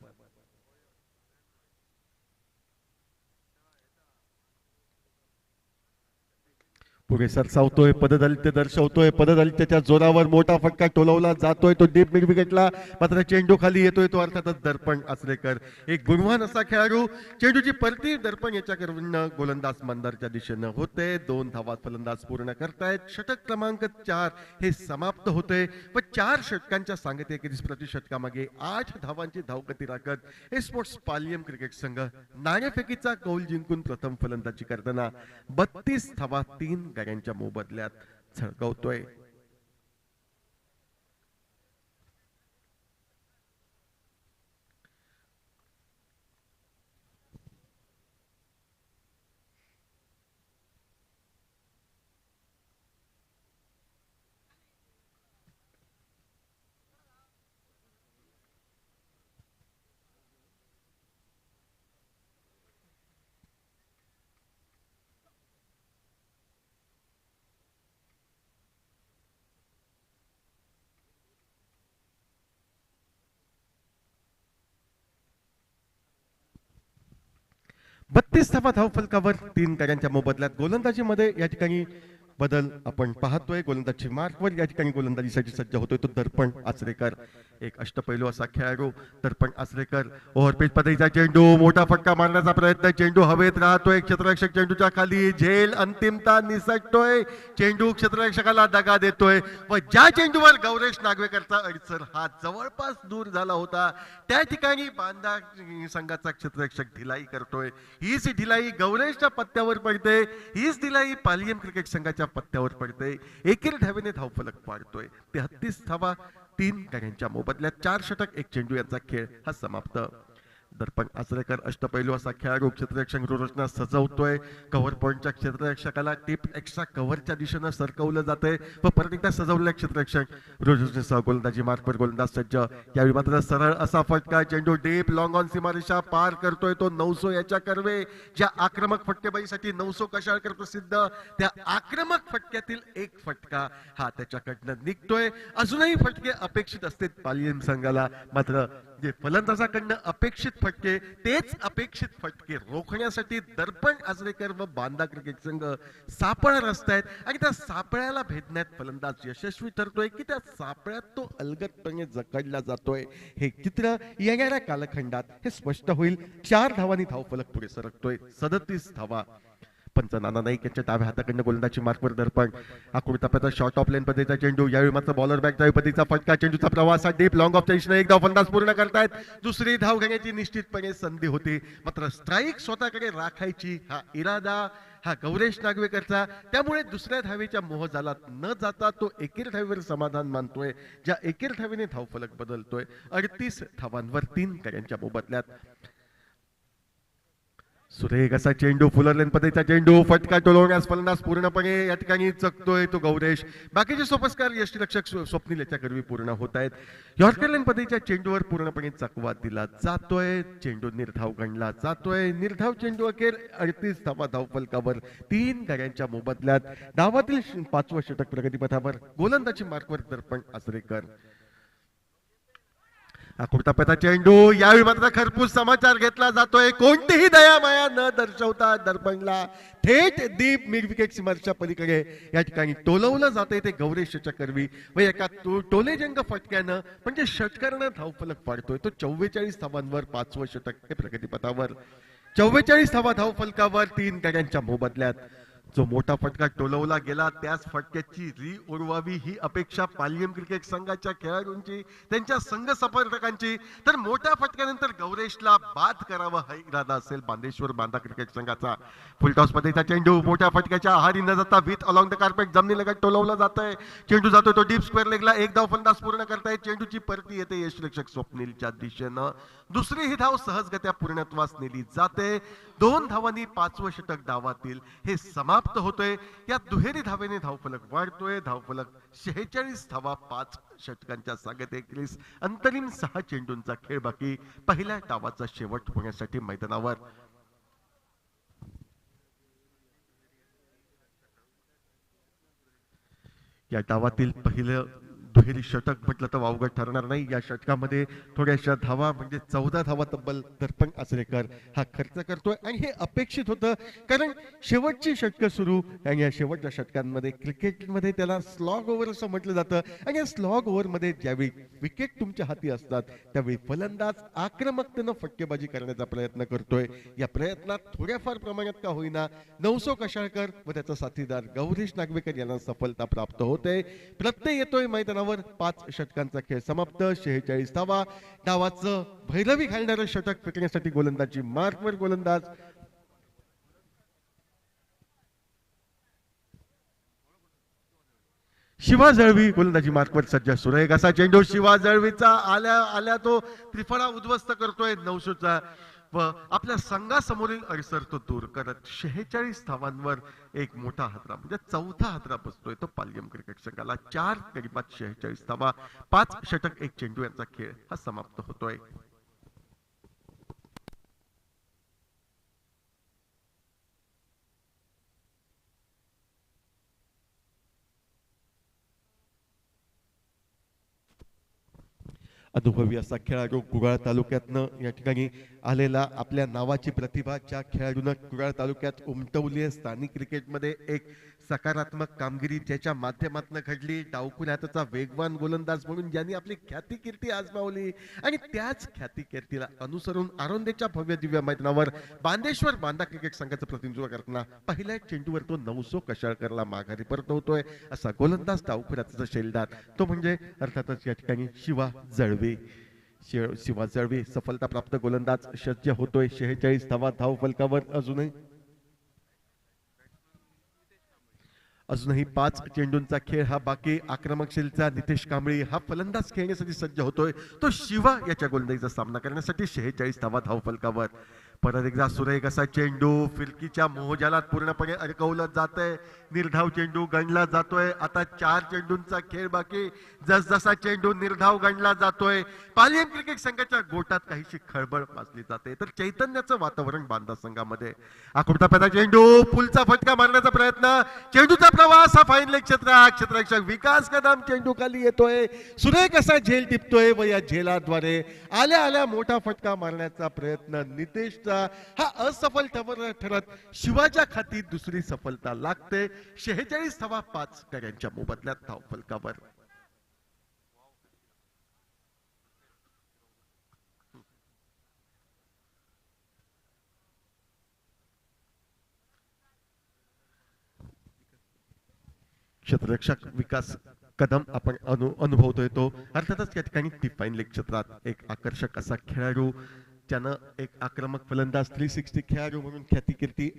पुढे सरसावतोय, पददलित दर्शवतोय, पददलितच्या जोरावर मोठा फटका टोलवला जातोय, तो डीप मिड विकेटला, मात्र चेंडू खाली येतोय, तो अर्थातच दर्पण आचरेकर. एक गुणवान असा खेळाडू, चेंडूची परती दर्पण याच्याकडून गोलंदाज मंदारच्या दिशेनं होते. 2 धावा फलंदाज पूर्ण करतायत. षटक क्रमांक 4 हे समाप्त होते व 4 षटकांच्या सांगते 31 प्रतिषटकामागे 8 धावांची धावगती राखत हे स्पोर्ट्स पालियम क्रिकेट संघ नाणेफेकीचा कौल जिंकून प्रथम फलंदाजी करताना 32 धावा 3 गड्यांच्या मोबदल्यात झळकवतोय. बत्तीस धावा धावफलकावर 3 गड्यांच्या मोबदल्यात गोलंदाजीमध्ये या ठिकाणी बदल आपण पाहतोय. गोलंदाजी मार्कवर या ठिकाणी गोलंदाजीसाठी सज्ज होतोय तो दर्पण आचरेकर. एक अष्टपैलू असा खेळाडू दर्पण आचरेकर. ओव्हरपिच पद्धतीचा चेंडू, मोठा फटका मारण्याचा प्रयत्न, चेंडू हवेत राहतोय, क्षेत्ररक्षक चेंडूच्या खाली, झेल अंतिमता निसटतोय, चेंडू क्षेत्ररक्षकाला दगा देतोय व ज्या चेंडूवर गौरेश नागवेकरचा अडसर हा जवळपास दूर झाला होता त्या ठिकाणी बांदा संघाचा क्षेत्ररक्षक ढिलाई करतोय. हीच ढिलाई गौरेशच्या पत्त्यावर पडते, हीच ढिलाई पालियम क्रिकेट संघाच्या पत्त्यावर पडते. एकेरी धावेने धावफलक पाडतोय. 33 धावा 3 गड्यांच्या मोबदल्यात 4 षटक 1 चेंडू यांचा खेळ हा समाप्त. दर्पण आचरेकर अष्टपैलू असा खेळाडू क्षेत्ररक्षक रचना सजवतोय. कव्हर पॉइंटच्या क्षेत्ररक्षकाला टिप एक्स्ट्रा कव्हरच्या दिशेनं सरकवलं जातंय व परत एकदा सजवलेल्या क्षेत्ररक्षक रोजसह गोलंदाजी मार्कवर गोलंदाज सज्ज. यावेळी मात्र सरळ असा फटका, चेंडू डीप लॉंग ऑन सीमारेषा पार करतोय तो 900 याच्या कर्वे. ज्या आक्रमक फटकेबाजीसाठी 900 कशाळकर प्रसिद्ध, त्या आक्रमक फटक्यातील एक फटका हा त्याच्याकडनं निघतोय. अजूनही फटके अपेक्षित असते पालियम संघाला, मात्र जे फलंदाजाकडनं अपेक्षित फटके तेच अपेक्षित फटके रोखण्यासाठी दर्पण आचरेकर व बांदा क्रिकेट संघ सापळा रचतायत आणि त्या सापळ्याला भेदण्यात फलंदाज यशस्वी ठरतोय की त्या सापळ्यात तो अलगदपणे जखडला जातोय. हे चित्र येणाऱ्या कालखंडात हे स्पष्ट होईल. 4 धावांनी धावफलक पुढे सरकतोय. 37 धावा. पंच नाना नाईक यांच्या डाव्या हाताकडनं गोलंदाजी मार्कवर दर्पण. आकृती टप्प्याचा शॉर्ट ऑफ लेन पद्धतीचा चेंडू, यावेळी मात्र बॉलर बॅक ड्राईव्ह पद्धतीचा फटका, चेंडूचा प्रवास डीप लॉंग ऑफ दिशेने एक धाव फलंदाज पूर्ण करतायत. दुसरी धाव घेण्याची निश्चितपणे संधी होती, मात्र स्ट्राईक स्वतःकडे राखायची हा इरादा हा गौरेश नागवेकरचा. त्यामुळे दुसऱ्या धावेच्या मोहजालात न जाता तो एकेरी धावेवर समाधान मानतोय. ज्या एकेरी धावेने धावफलक बदलतोय. 38 धावांवर 3 गड्यांच्या मोबदल्यात. सुरेख असा चेंडू, फुलर लेन पद्धतीचा चेंडू, फटका टोलवण्यास फलंदाज पूर्णपणे या ठिकाणी चकतोय तो गौरेश. बाकीचे सोपस्कार यष्टीरक्षक स्वप्नील याच्या करवी पूर्ण होत आहेत. यॉर्कर लेन पद्धतीच्या चेंडूवर पूर्णपणे चकवा दिला जातोय. चेंडू निर्धाव गणला जातोय. निर्धाव चेंडू अखेर 38 धावा धावफलकावर 3 गड्यांच्या मोबदल्यात. डावातील 5वं षटक प्रगतीपथावर. गोलंदाजी मार्कवर दर्पण आचरेकर. आकृतापथा चेंडू, यावेळी मात्र खरपूस समाचार घेतला जातोय. कोणतीही दया माया न दर्शवता दर्पणला थेट दीप मिड विकेट सीमारेषेच्या पलीकडे या ठिकाणी टोलवलं जाते ते गौरेशच्या करवी व एका टोलेजंग फटक्यानं म्हणजे षटकारानं धावफलक पाडतोय तो 44 धावांवर 5वं षटक हे प्रगतीपथावर. 44 धावा धावफलकावर 3 गड्यांच्या मोबदल्यात. जो मोठा फटका टोलवला गेला त्याच फटक्याची री उडवावी ही अपेक्षा पालियम क्रिकेट संघाच्या खेळाडूंची, त्यांच्या संघ समर्थकांची. तर मोठ्या फटक्यानंतर गौरेशला बाद करावा हा इरादा असेल बांदेश्वर बांदा क्रिकेट संघाचा. फुलटॉस पद्धतीचा चेंडू, मोठ्या फटक्याच्या आहारी न जाता विथ अलॉंग द कार्पेट जमिनीलगत टोलवला जातोय. चेंडू जातोय तो डीप स्क्वेअर लेगला. एक धाव फलंदाज पूर्ण करतायत. चेंडूची परती येते यष्टीरक्षक स्वप्नीलच्या दिशेनं. दुसरी ही धाव सहजगत्या पूर्णत्वास नेली जाते. 2 धावांनी 5वं षटक डावातील हे समाप्त होतोय. या दुहेरी धावेने धावफलक वाढतोय. धावफलक 46 धावा 5 षटकांच्या सांगत 31. अंतरिम 6 चेंडूंचा खेळ बाकी. पहिल्या डावाचा शेवट होण्यासाठी मैदानावर. या डावातील पहिलं दुहेरी षटक म्हटलं तर वावगं ठरणार नाही. या षटकामध्ये थोड्याशा धावा म्हणजे 14 धावा तब्बल दर्पण आचरेकर हा खर्च करतोय आणि हे अपेक्षित होतं, कारण शेवटची षटकं सुरू आणि या शेवटच्या षटकांमध्ये क्रिकेटमध्ये त्याला स्लॉग ओव्हर असं म्हटलं जातं. आणि या स्लॉग ओव्हरमध्ये ज्यावेळी विकेट तुमच्या हाती असतात त्यावेळी फलंदाज आक्रमकतेनं फटकेबाजी करण्याचा प्रयत्न करतोय. या प्रयत्नात थोड्याफार प्रमाणात का होईना नवसो कशाळकर व त्याचा साथीदार गौरीश नागवेकर यांना सफलता प्राप्त होते. प्रत्यय येतोय मैदानावर. 5 षटकांचा खेळ समाप्त. 46 धावा. डावाचं भैरवी घालणारं षटक फेकण्यासाठी गोलंदाजी मार्कवर गोलंदाज शिवा जळवी गोलंदाजी मार्कवर सज्ज. सुरेख असा चेंडू शिवा जळवीचा आल्या आल्या तो त्रिफळा उद्ध्वस्त करतोय नवशोचा व आपल्या संघासमोरील अडसर तो दूर करत 46 धावांवर एक मोठा हादरा म्हणजे चौथा हादरा बसतोय तो पालयम क्रिकेट संघाला. 4 गडीबात 46 धावा. 5 षटक 1 चेंडू यांचा खेळ हा समाप्त होतोय. अनुभवी असा खेळाडू कुडाळ तालुक्यातनं या ठिकाणी आलेला, आपल्या नावाची प्रतिभा ज्या खेळाडूनं कुडाळ तालुक्यात उमटवली आहे. स्थानिक क्रिकेटमध्ये एक सकारात्मक कामगिरी ज्याच्या माध्यमातून घडली. डावखुऱ्याचा वेगवान गोलंदाज म्हणून ज्यांनी आपली ख्याती कीर्ती आजमावली आणि त्याच ख्याती कीर्तीला अनुसरून आरोंदेच्या भव्य दिव्य मैदानावर बांदेश्वर बांदा क्रिकेट संघाचं प्रतिनिधित्व करताना पहिल्या चेंडूवर तो नवसो कशाळकरला माघारी परतवतोय. असा गोलंदाज डावखुऱ्याचा शेलदार तो म्हणजे अर्थातच या ठिकाणी शिवा जळवे. शिवा जळवे सफलता प्राप्त गोलंदाज सज्ज होतोय. 46 धावा धाव फलकावर. अजूनही 5 चेंडूंचा खेळ हा बाकी. आक्रमकशीलचा नितेश कांबळी हा फलंदाज खेळण्यासाठी सज्ज होतोय. तो शिवा याच्या गोलंदाजीचा सामना करण्यासाठी 46 धावा धाव फलकावर. परत एकदा सुरेख असा चेंडू फिरकीच्या मोहजालात पूर्णपणे अडकवलं जातंय. निर्धाव चेंडू गणला जातोय. आता 4 चेंडूंचा खेळ बाकी. जसजसा चेंडू निर्धाव गणला जातोय पालयम क्रिकेट संघाच्या गोटात काहीशी खळबळ माजली जाते तर चैतन्याचं वातावरण बांदा संघामध्ये. आकृता पैदा चेंडू पुलचा फटका मारण्याचा प्रयत्न. चेंडूचा प्रवास हा फाईन लेग क्षेत्ररक्षक विकास कदम चेंडू खाली येतोय. सुरेख असा झेल टिपतोय व या झेलाद्वारे आल्या आल्या मोठा फटका मारण्याचा प्रयत्न नितेशचा हा असफल ठरत शिवाच्या खाती दुसरी सफलता लागते. 46 धावा 5 गड्यांच्या मोबदल्यात धाव फलकावर. क्षेत्ररक्षक विकास कदम आपण अनुभवतोय तो अर्थातच या ठिकाणी डिफाईन लेग क्षेत्रात एक आकर्षक असा खेळाडू ज्यानं एक आक्रमक फलंदाज 360 खेळाडू म्हणून ख्याती कीर्ती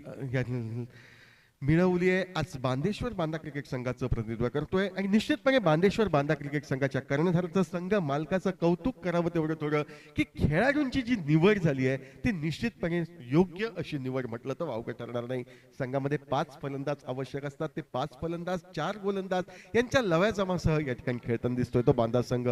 मिळवली आहे. आज बांदेश्वर बांदा क्रिकेट संघाचं प्रतिनिधित्व करतोय आणि निश्चितपणे बांदेश्वर बांदा क्रिकेट संघाच्या कर्णधाराचं संघ मालकाचं कौतुक करावं तेवढं थोडं की खेळाडूंची जी निवड झाली आहे ती निश्चितपणे योग्य अशी निवड म्हटलं तर वावगं ठरणार नाही. संघामध्ये 5 फलंदाज आवश्यक असतात. ते 5 फलंदाज 4 गोलंदाज यांच्या लव्याजमासह या ठिकाणी खेळताना दिसतोय तो बांदा संघ.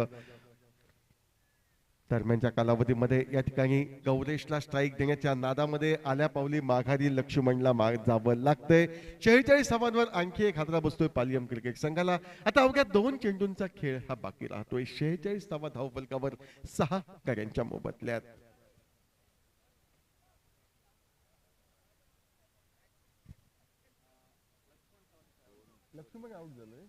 दरम्यानच्या कालावधीमध्ये या ठिकाणी गौरेशला स्ट्राईक देण्याच्या नादामध्ये आल्या पावली माघारी लक्ष्मणला जावं लागतंय. 46 धावांवर आणखी एक हादरा बसतोय पालयम क्रिकेट संघाला. आता अवघ्या 2 चेंडूंचा खेळ हा बाकी राहतोय. 46 धावा धाव फलकावर 6 गड्यांच्या मोबदल्यात. लक्ष्मण आउट झालोय.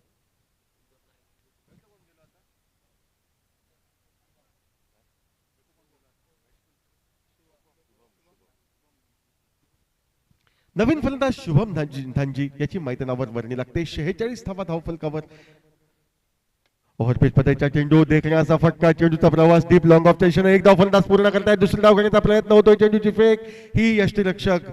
नवीन फलंदाज शुभम धांजी याची मैदानावर वर्णी लागते. 46 धावा धाव फलकावर. ओव्हरपेच पदाचा चेंडू देखण्याचा फटका. चेंडूचा प्रवास डीप लॉंग ऑफच्या दिशेने. एक धाव फलंदाज पूर्ण करतायत. दुसरी धाव घेण्याचा प्रयत्न होतोय. चेंडूची फेक ही यष्टीरक्षक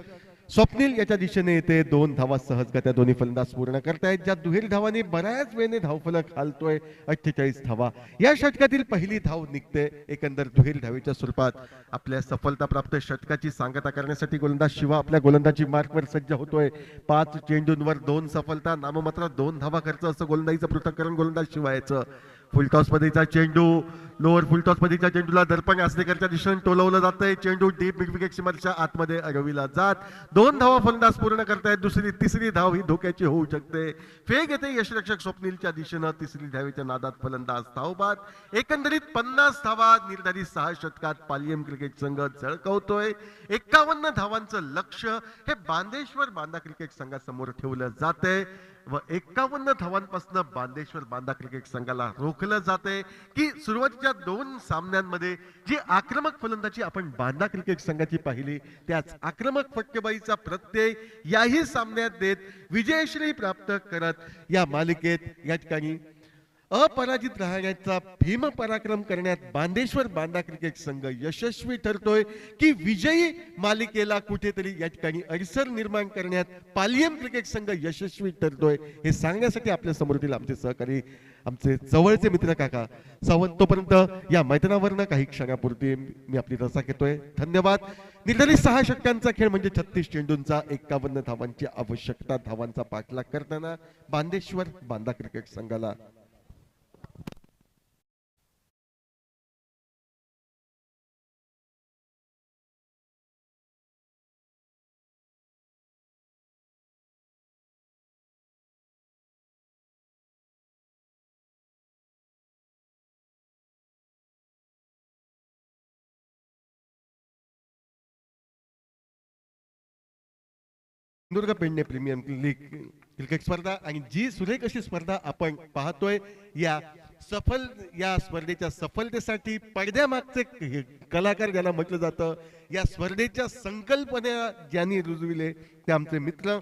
स्वप्नील याच्या दिशेने येते. 2 धावा सहजगत्या दोन्ही फलंदाज पूर्ण करतायत. ज्या दुहेरी धावांनी बऱ्याच वेळेने धावफलक हालतोय. 48 धावा या षटकातील पहिली धाव निघते. एकंदर दुहेरी धावेच्या स्वरूपात आपल्या सफलता प्राप्त षटकाची सांगता करण्यासाठी गोलंदाज शिवा आपल्या गोलंदाजी मार्कवर सज्ज होतोय. 5 चेंडूंवर 2 सफलता नाममात्र 2 धावा खर्च असं गोलंदाजीचं पृथक्करण गोलंदाज शिवा याचं. फुलटॉस मध्येचा चेंडू लोअर फुलटॉस मध्येच्या चेंडूला दर्पण आसनेकरच्या दिशेने टोलवलं जातंय. चेंडू डीप मिड विकेट सीमारेषेच्या आतमध्ये अडविला जात 2 धावा फलंदाज पूर्ण करतायत. दुसरी तिसरी धाव ही धोक्याची होऊ शकते. फेक येते यशरक्षक स्वप्नीलच्या दिशेनं. तिसरी धावेच्या नादात फलंदाज धावबाद. एकंदरीत 50 धावा निर्धारित 6 षटकात पालियम क्रिकेट संघ झळकवतोय. 51 धावांचं लक्ष्य हे बांदेश्वर बांदा क्रिकेट संघासमोर ठेवलं जातंय व 51 धावांपासून बांदेश्वर बांदा क्रिकेट संघाला रोखलं जाते की सुरुवातीच्या 2 सामन्यांमध्ये जी आक्रमक फलंदाजी आपण बांदा क्रिकेट संघाची पाहिली त्याच आक्रमक फटकेबाजीचा प्रत्यय याही सामन्यात देत विजयश्री प्राप्त करत या मालिकेत या ठिकाणी अपराजित राहण्याचा भीम पराक्रम करण्यात बांदेश्वर बांदा क्रिकेट संघ यशस्वी ठरतोय की विजयी मालिकेला कुठेतरी या ठिकाणी अडसर निर्माण करण्यात पालियम क्रिकेट संघ यशस्वी ठरतोय हे सांगण्यासाठी आपल्या समोरील आमचे सहकारी आमचे जवळचे मित्र काका सावंत. तोपर्यंत या मैदानावरनं काही क्षणापुरती मी आपली रजा घेतोय. धन्यवाद. निर्धारित 6 षटकांचा खेळ म्हणजे 36 चेंडूंचा 51 धावांची आवश्यकता. धावांचा पाठलाग करताना बांदेश्वर बांदा क्रिकेट संघाला Sindhudurg Pednem premium league cricket स्पर्धा आणि जी सुरेख अशी स्पर्धा आपण पाहतोय या स्पर्धेच्या सफलतेसाठी पडद्यामागचे कलाकार ज्याला म्हटलं जातं या स्पर्धेच्या संकल्पना ज्यांनी रुजविले ते आमचे मित्र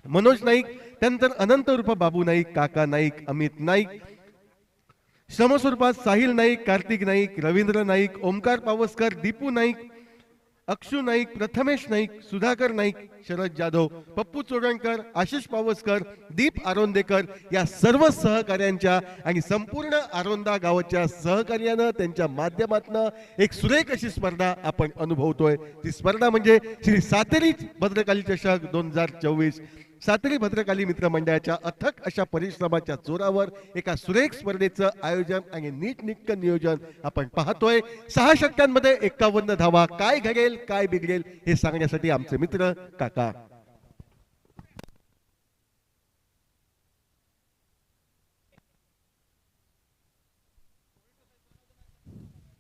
मनोज नाईक, त्यानंतर अनंत उर्फ बाबू नाईक, काका नाईक, अमित नाईक, श्रमस्वरूपात साहिल नाईक, कार्तिक नाईक, रवींद्र नाईक, ओमकार पावसकर, दीपू नाईक, अक्षु नाईक, प्रथमेश नाईक, सुधाकर नाईक, शरद जाधव, पप्पू चोडणकर, आशिष पावसकर, दीप आरोंदेकर या सर्व सहकार्यांच्या आणि संपूर्ण आरोंदा गावाच्या सहकार्यानं त्यांच्या माध्यमातून एक सुरेख अशी स्पर्धा आपण अनुभवतोय. ती स्पर्धा म्हणजे श्री सातेरी भद्रकाली चषक 2024. सातेरी भद्रकाली मित्रमंडळाच्या अथक अशा परिश्रमाच्या जोरावर एका सुरेख स्पर्धेचं आयोजन आणि नीटनेटकं नियोजन आपण पाहतोय. 6 षटकांमध्ये 51 धावा. काय घडेल काय बिघडेल हे सांगण्यासाठी आमचे मित्र काका.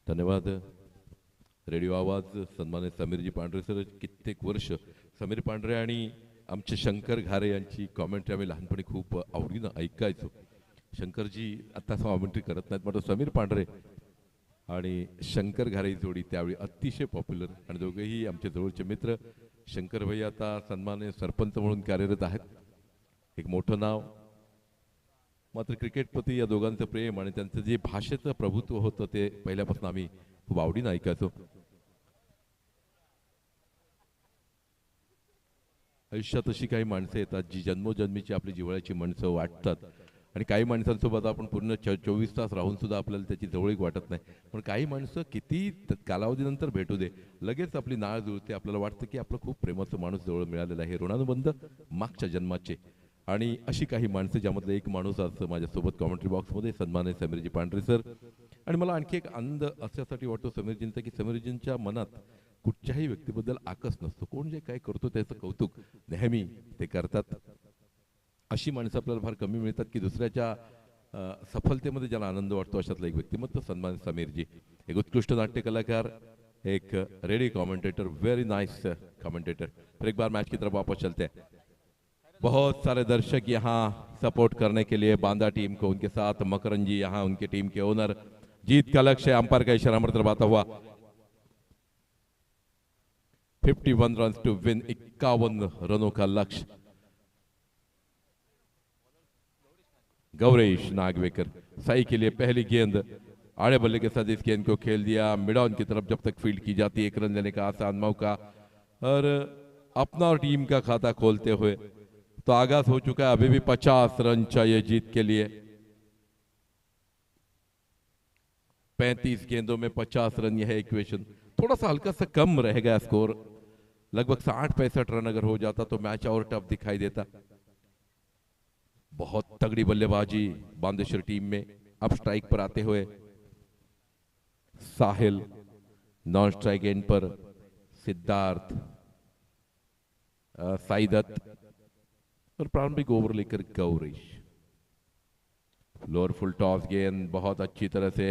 धन्यवाद. रेडिओ आवाज सन्मानित समीरजी पांढरे सर. कित्येक वर्ष समीर पांढरे आणि आमचे शंकर घारे यांची कॉमेंट्री आम्ही लहानपणी खूप आवडीनं ऐकायचो. शंकरजी आता कॉमेंट्री करत नाहीत, मात्र समीर पांढरे आणि शंकर घारे जोडी त्यावेळी अतिशय पॉप्युलर आणि दोघेही आमचे जवळचे मित्र. शंकर भाई आता सन्मान्य सरपंच म्हणून कार्यरत आहेत, एक मोठं नाव. मात्र क्रिकेटप्रती या दोघांचं प्रेम आणि त्यांचं जे भाषेचं प्रभुत्व होतं ते पहिल्यापासून आम्ही खूप आवडीनं ऐकायचो. आयुष्यात अशी काही माणसं येतात जी जन्मोजन्मीची आपली जिव्हाळ्याची माणसं वाटतात आणि काही माणसांसोबत आपण पूर्ण 24 तास राहून सुद्धा आपल्याला त्याची जवळीक वाटत नाही. पण काही माणसं किती कालावधीनंतर भेटू दे लगेच आपली नाळ जुळते. आपल्याला वाटतं की आपलं खूप प्रेमाचं माणूस जवळ मिळालेलं आहे, ऋणानुबंध मागच्या जन्माचे. आणि अशी काही माणसं ज्यामधलं एक माणूस असं माझ्यासोबत कॉमेंट्री बॉक्समध्ये सन्मानित समीरजी पांढरे सर. आणि मला आणखी एक आनंद अशासाठी वाटतो समीरजींचा की समीरजींच्या मनात कुठच्याही व्यक्तीबद्दल आकस नसतो. कोण जे काय करतो त्याचं कौतुक नेहमी ते करतात. अशी माणसं आपल्याला फार कमी मिळतात की दुसऱ्याच्या सफलतेमध्ये ज्याला आनंद वाटतो अशातलं एक व्यक्तिमत्व सन्मानित समीरजी. एक उत्कृष्ट नाट्य कलाकार, एक ready commentator, very nice commentator. फिर एक बार मैच की तरफ वापस चलते हैं. बहुत सारे दर्शक यहाँ सपोर्ट करने के लिए बांदा टीम को, उनके साथ मकरन जी यहाँ उनके टीम के ओनर. जीत का लक्ष्य अंपायर का इशारा हमारी तरफ आता हुआ 51 रन टू विन, 51 रनों का लक्ष्य. गौरेश नागवेकर सही के लिए पहली गेंद आड़े बल्ले के साथ इस गेंद को खेल दिया मिड ऑन की तरफ. जब तक फील्ड की जाती है 1 रन लेने का आसान मौका और अपना और टीम का खाता खोलते हुए तो आगाज हो चुका है. अभी भी 50 रन चाहिए जीत के लिए. 35 गेंदों में 50 रन, यह इक्वेशन थोड़ा सा हल्का सा कम रह गया स्कोर. लगभग 60-65 रन अगर हो जाता तो मैच और टफ दिखाई देता. बहुत तगड़ी बल्लेबाजी बांदेश्वर टीम में. अब स्ट्राइक पर आते हुए साहिल, नॉन स्ट्राइक एंड पर सिद्धार्थ, साई दत्त और प्रारंभिक ओवर लेकर गौरीश। लोअर फुल टॉस गेंद बहुत अच्छी तरह से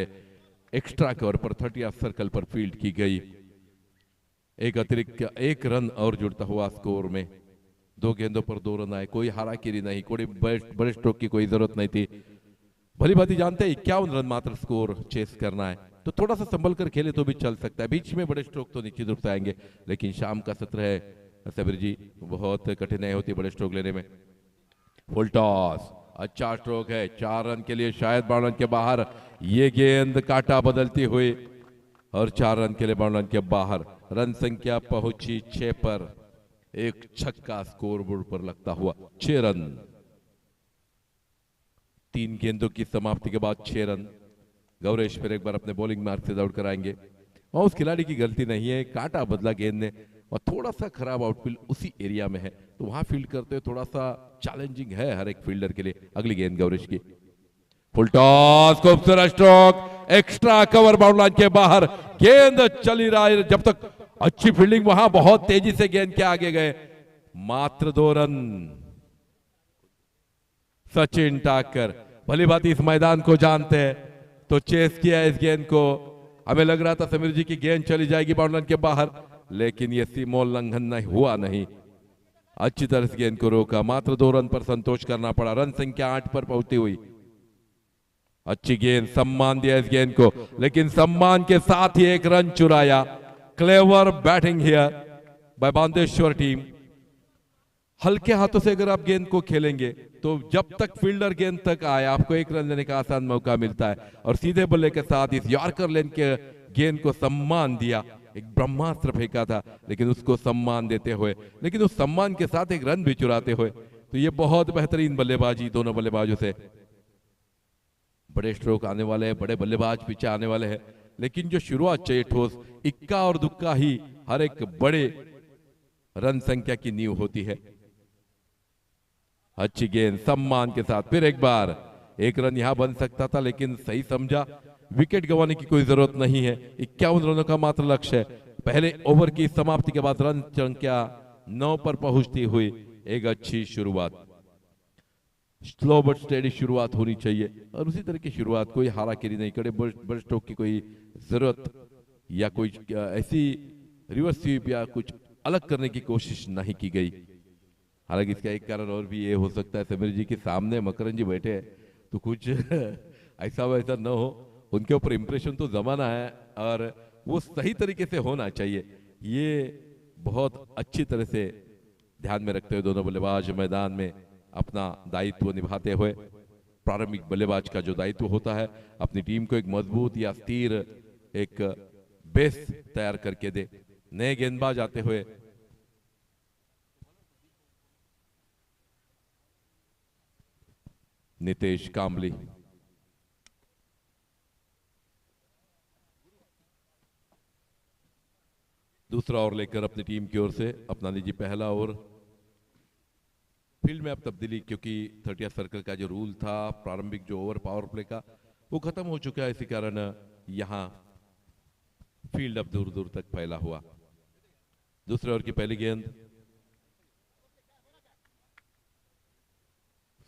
एक्स्ट्रा कवर पर 30 सर्कल पर फील्ड की गई। एक अतिरिक्त 1 रन और जुड़ता हुआ स्कोर में। 2 गेंदों पर 2 रन आए, कोई हाराकिरी नहीं, कोई बड़े स्ट्रोक की कोई जरूरत नहीं थी। भली भांति जानते हैं 51 रन मात्र स्कोर चेस करना है, तो थोड़ा सा संभल कर खेले तो भी चल सकता है। बीच में बड़े स्ट्रोक तो निश्चित रूप से आएंगे, लेकिन शाम का सत्र है सबीर जी, बहुत कठिनाई होती है बड़े स्ट्रोक लेने में। फुल टॉस, अच्छा स्ट्रोक है, 4 रन के लिए शायद 52 रन के बाहर। ये गेंद काटा बदलती हुई और 4 रन के लिए 52 रन के बाहर। रन संख्या पहुंची 6 पर। एक छक्का स्कोरबोर्ड पर लगता हुआ 6 रन। 3 गेंदों की समाप्ति के बाद 6 रन। गौरेश फिर एक बार अपने बॉलिंग मार्ग से दौड़ कर आएंगे और उस खिलाड़ी की गलती नहीं है, काटा बदला गेंद ने और थोड़ा सा खराब आउटफील्ड उसी एरिया में है, तो वहां फील्ड करते हुए थोड़ा सा चैलेंजिंग है हर एक फील्डर के लिए। अगली गेंद गौरेश की, फुल टॉस, खूबसूरत stroke, extra cover bound line के बाहर। गेंद चली रहा है, जब तक अच्छी फील्डिंग, वहां बहुत तेजी से गेंद के आगे गए, मात्र 2 रन। सचिन टाकर भली भांति इस मैदान को जानते हैं, तो चेस किया इस गेंद को। हमें लग रहा था समीर जी की गेंद चली जाएगी बाउंड लाइन के बाहर, लेकिन यह सीमा उल्लंघन नहीं हुआ, नहीं, अच्छी तरह से गेंद को रोका। मात्र 2 रन पर संतोष करना पड़ा। रन संख्या 8 पर पहुंचती हुई अच्छी गेंद, सम्मान दिया इस गेंद को, लेकिन सम्मान के साथ ही 1 रन चुराया। Clever batting here by Bandeshwar team. हल्के हाथों से अगर आप गेंद को खेलेंगे तो जब तक फील्डर गेंद तक आए आपको 1 रन लेने का आसान मौका मिलता है, और सीधे बल्ले के साथ इस यॉर्कर लेन के गेंद को सम्मान दिया। एक ब्रह्मास्त्र फेंका था, लेकिन उसको सम्मान देते हुए, लेकिन उस सम्मान के साथ 1 रन भी चुराते हुए, तो ये बहुत बेहतरीन बल्लेबाजी दोनों बल्लेबाजों से। बड़े स्ट्रोक आने वाले हैं, बड़े बल्लेबाज पीछे आने वाले हैं, लेकिन जो शुरुआत चाहिए ठोस, इक्का और दुक्का ही हर एक बड़े रन संख्या की नींव होती है। अच्छी गेंद सम्मान के साथ, फिर एक बार 1 रन यहां बन सकता था, लेकिन सही समझा, विकेट गंवाने की कोई जरूरत नहीं है। 51 रनों का मात्र लक्ष्य है। पहले ओवर की समाप्ति के बाद रन संख्या 9 पर पहुंचती हुई एक अच्छी शुरुआत। स्लो बट स्टेडी शुरुआत होनी चाहिए, और उसी तरह की शुरुआत, कोई हाराकिरी नहीं करे, बड़े स्ट्रोक की कोई जरूरत या कोई ऐसी रिवर्स स्वीप या कुछ अलग करने की कोशिश नहीं की गई। हालांकि इसका एक कारण और भी ये हो सकता है, समीर जी के सामने मकरन जी बैठे हैं, तो कुछ ऐसा वैसा न हो, उनके ऊपर इंप्रेशन तो जमाना है और वो सही तरीके से होना चाहिए। ये बहुत अच्छी तरह से ध्यान में रखते हुए दोनों बल्लेबाज मैदान में अपना दायित्व निभाते हुए, प्रारंभिक बल्लेबाज का जो दायित्व होता है अपनी टीम को एक मजबूत या स्थिर एक बेस तैयार करके दे। नए गेंदबाज आते हुए नितेश कांबली, दूसरा ओवर लेकर अपनी टीम की ओर से अपना लीजिए पहला ओवर। फील्ड में अब तब्दीली, क्योंकि 30 सर्कल का जो रूल था प्रारंभिक जो ओवर पावर प्ले का, वो खत्म हो चुका है, इसी कारण यहां फील्ड अब दूर दूर तक फैला हुआ। दूसरे ओवर की पहली गेंद,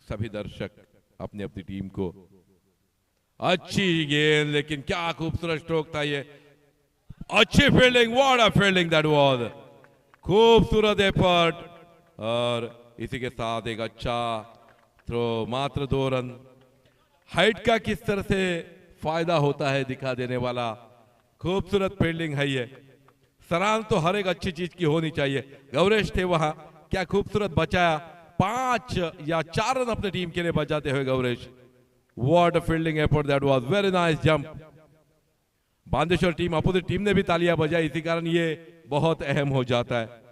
सभी दर्शक अपनी अपनी टीम को, अच्छी गेंद, लेकिन क्या खूबसूरत स्ट्रोक था ये, अच्छी fielding, what a fielding that was, खूबसूरत एफर्ट, और इसी के साथ एक अच्छा थ्रो, मात्र 2 रन। हाइट का किस तरह से फायदा होता है दिखा देने वाला खूबसूरत फील्डिंग है ये। सराहना तो हर एक अच्छी चीज की होनी चाहिए। गौरेश थे वहां, क्या खूबसूरत बचाया, 5 या 4 रन अपने टीम के लिए बचाते हुए Gauresh. What a fielding effort that was, very nice jump. Bandeshwar team, opposite team ने भी तालियां बजाई, इसी कारण ये बहुत अहम हो जाता है।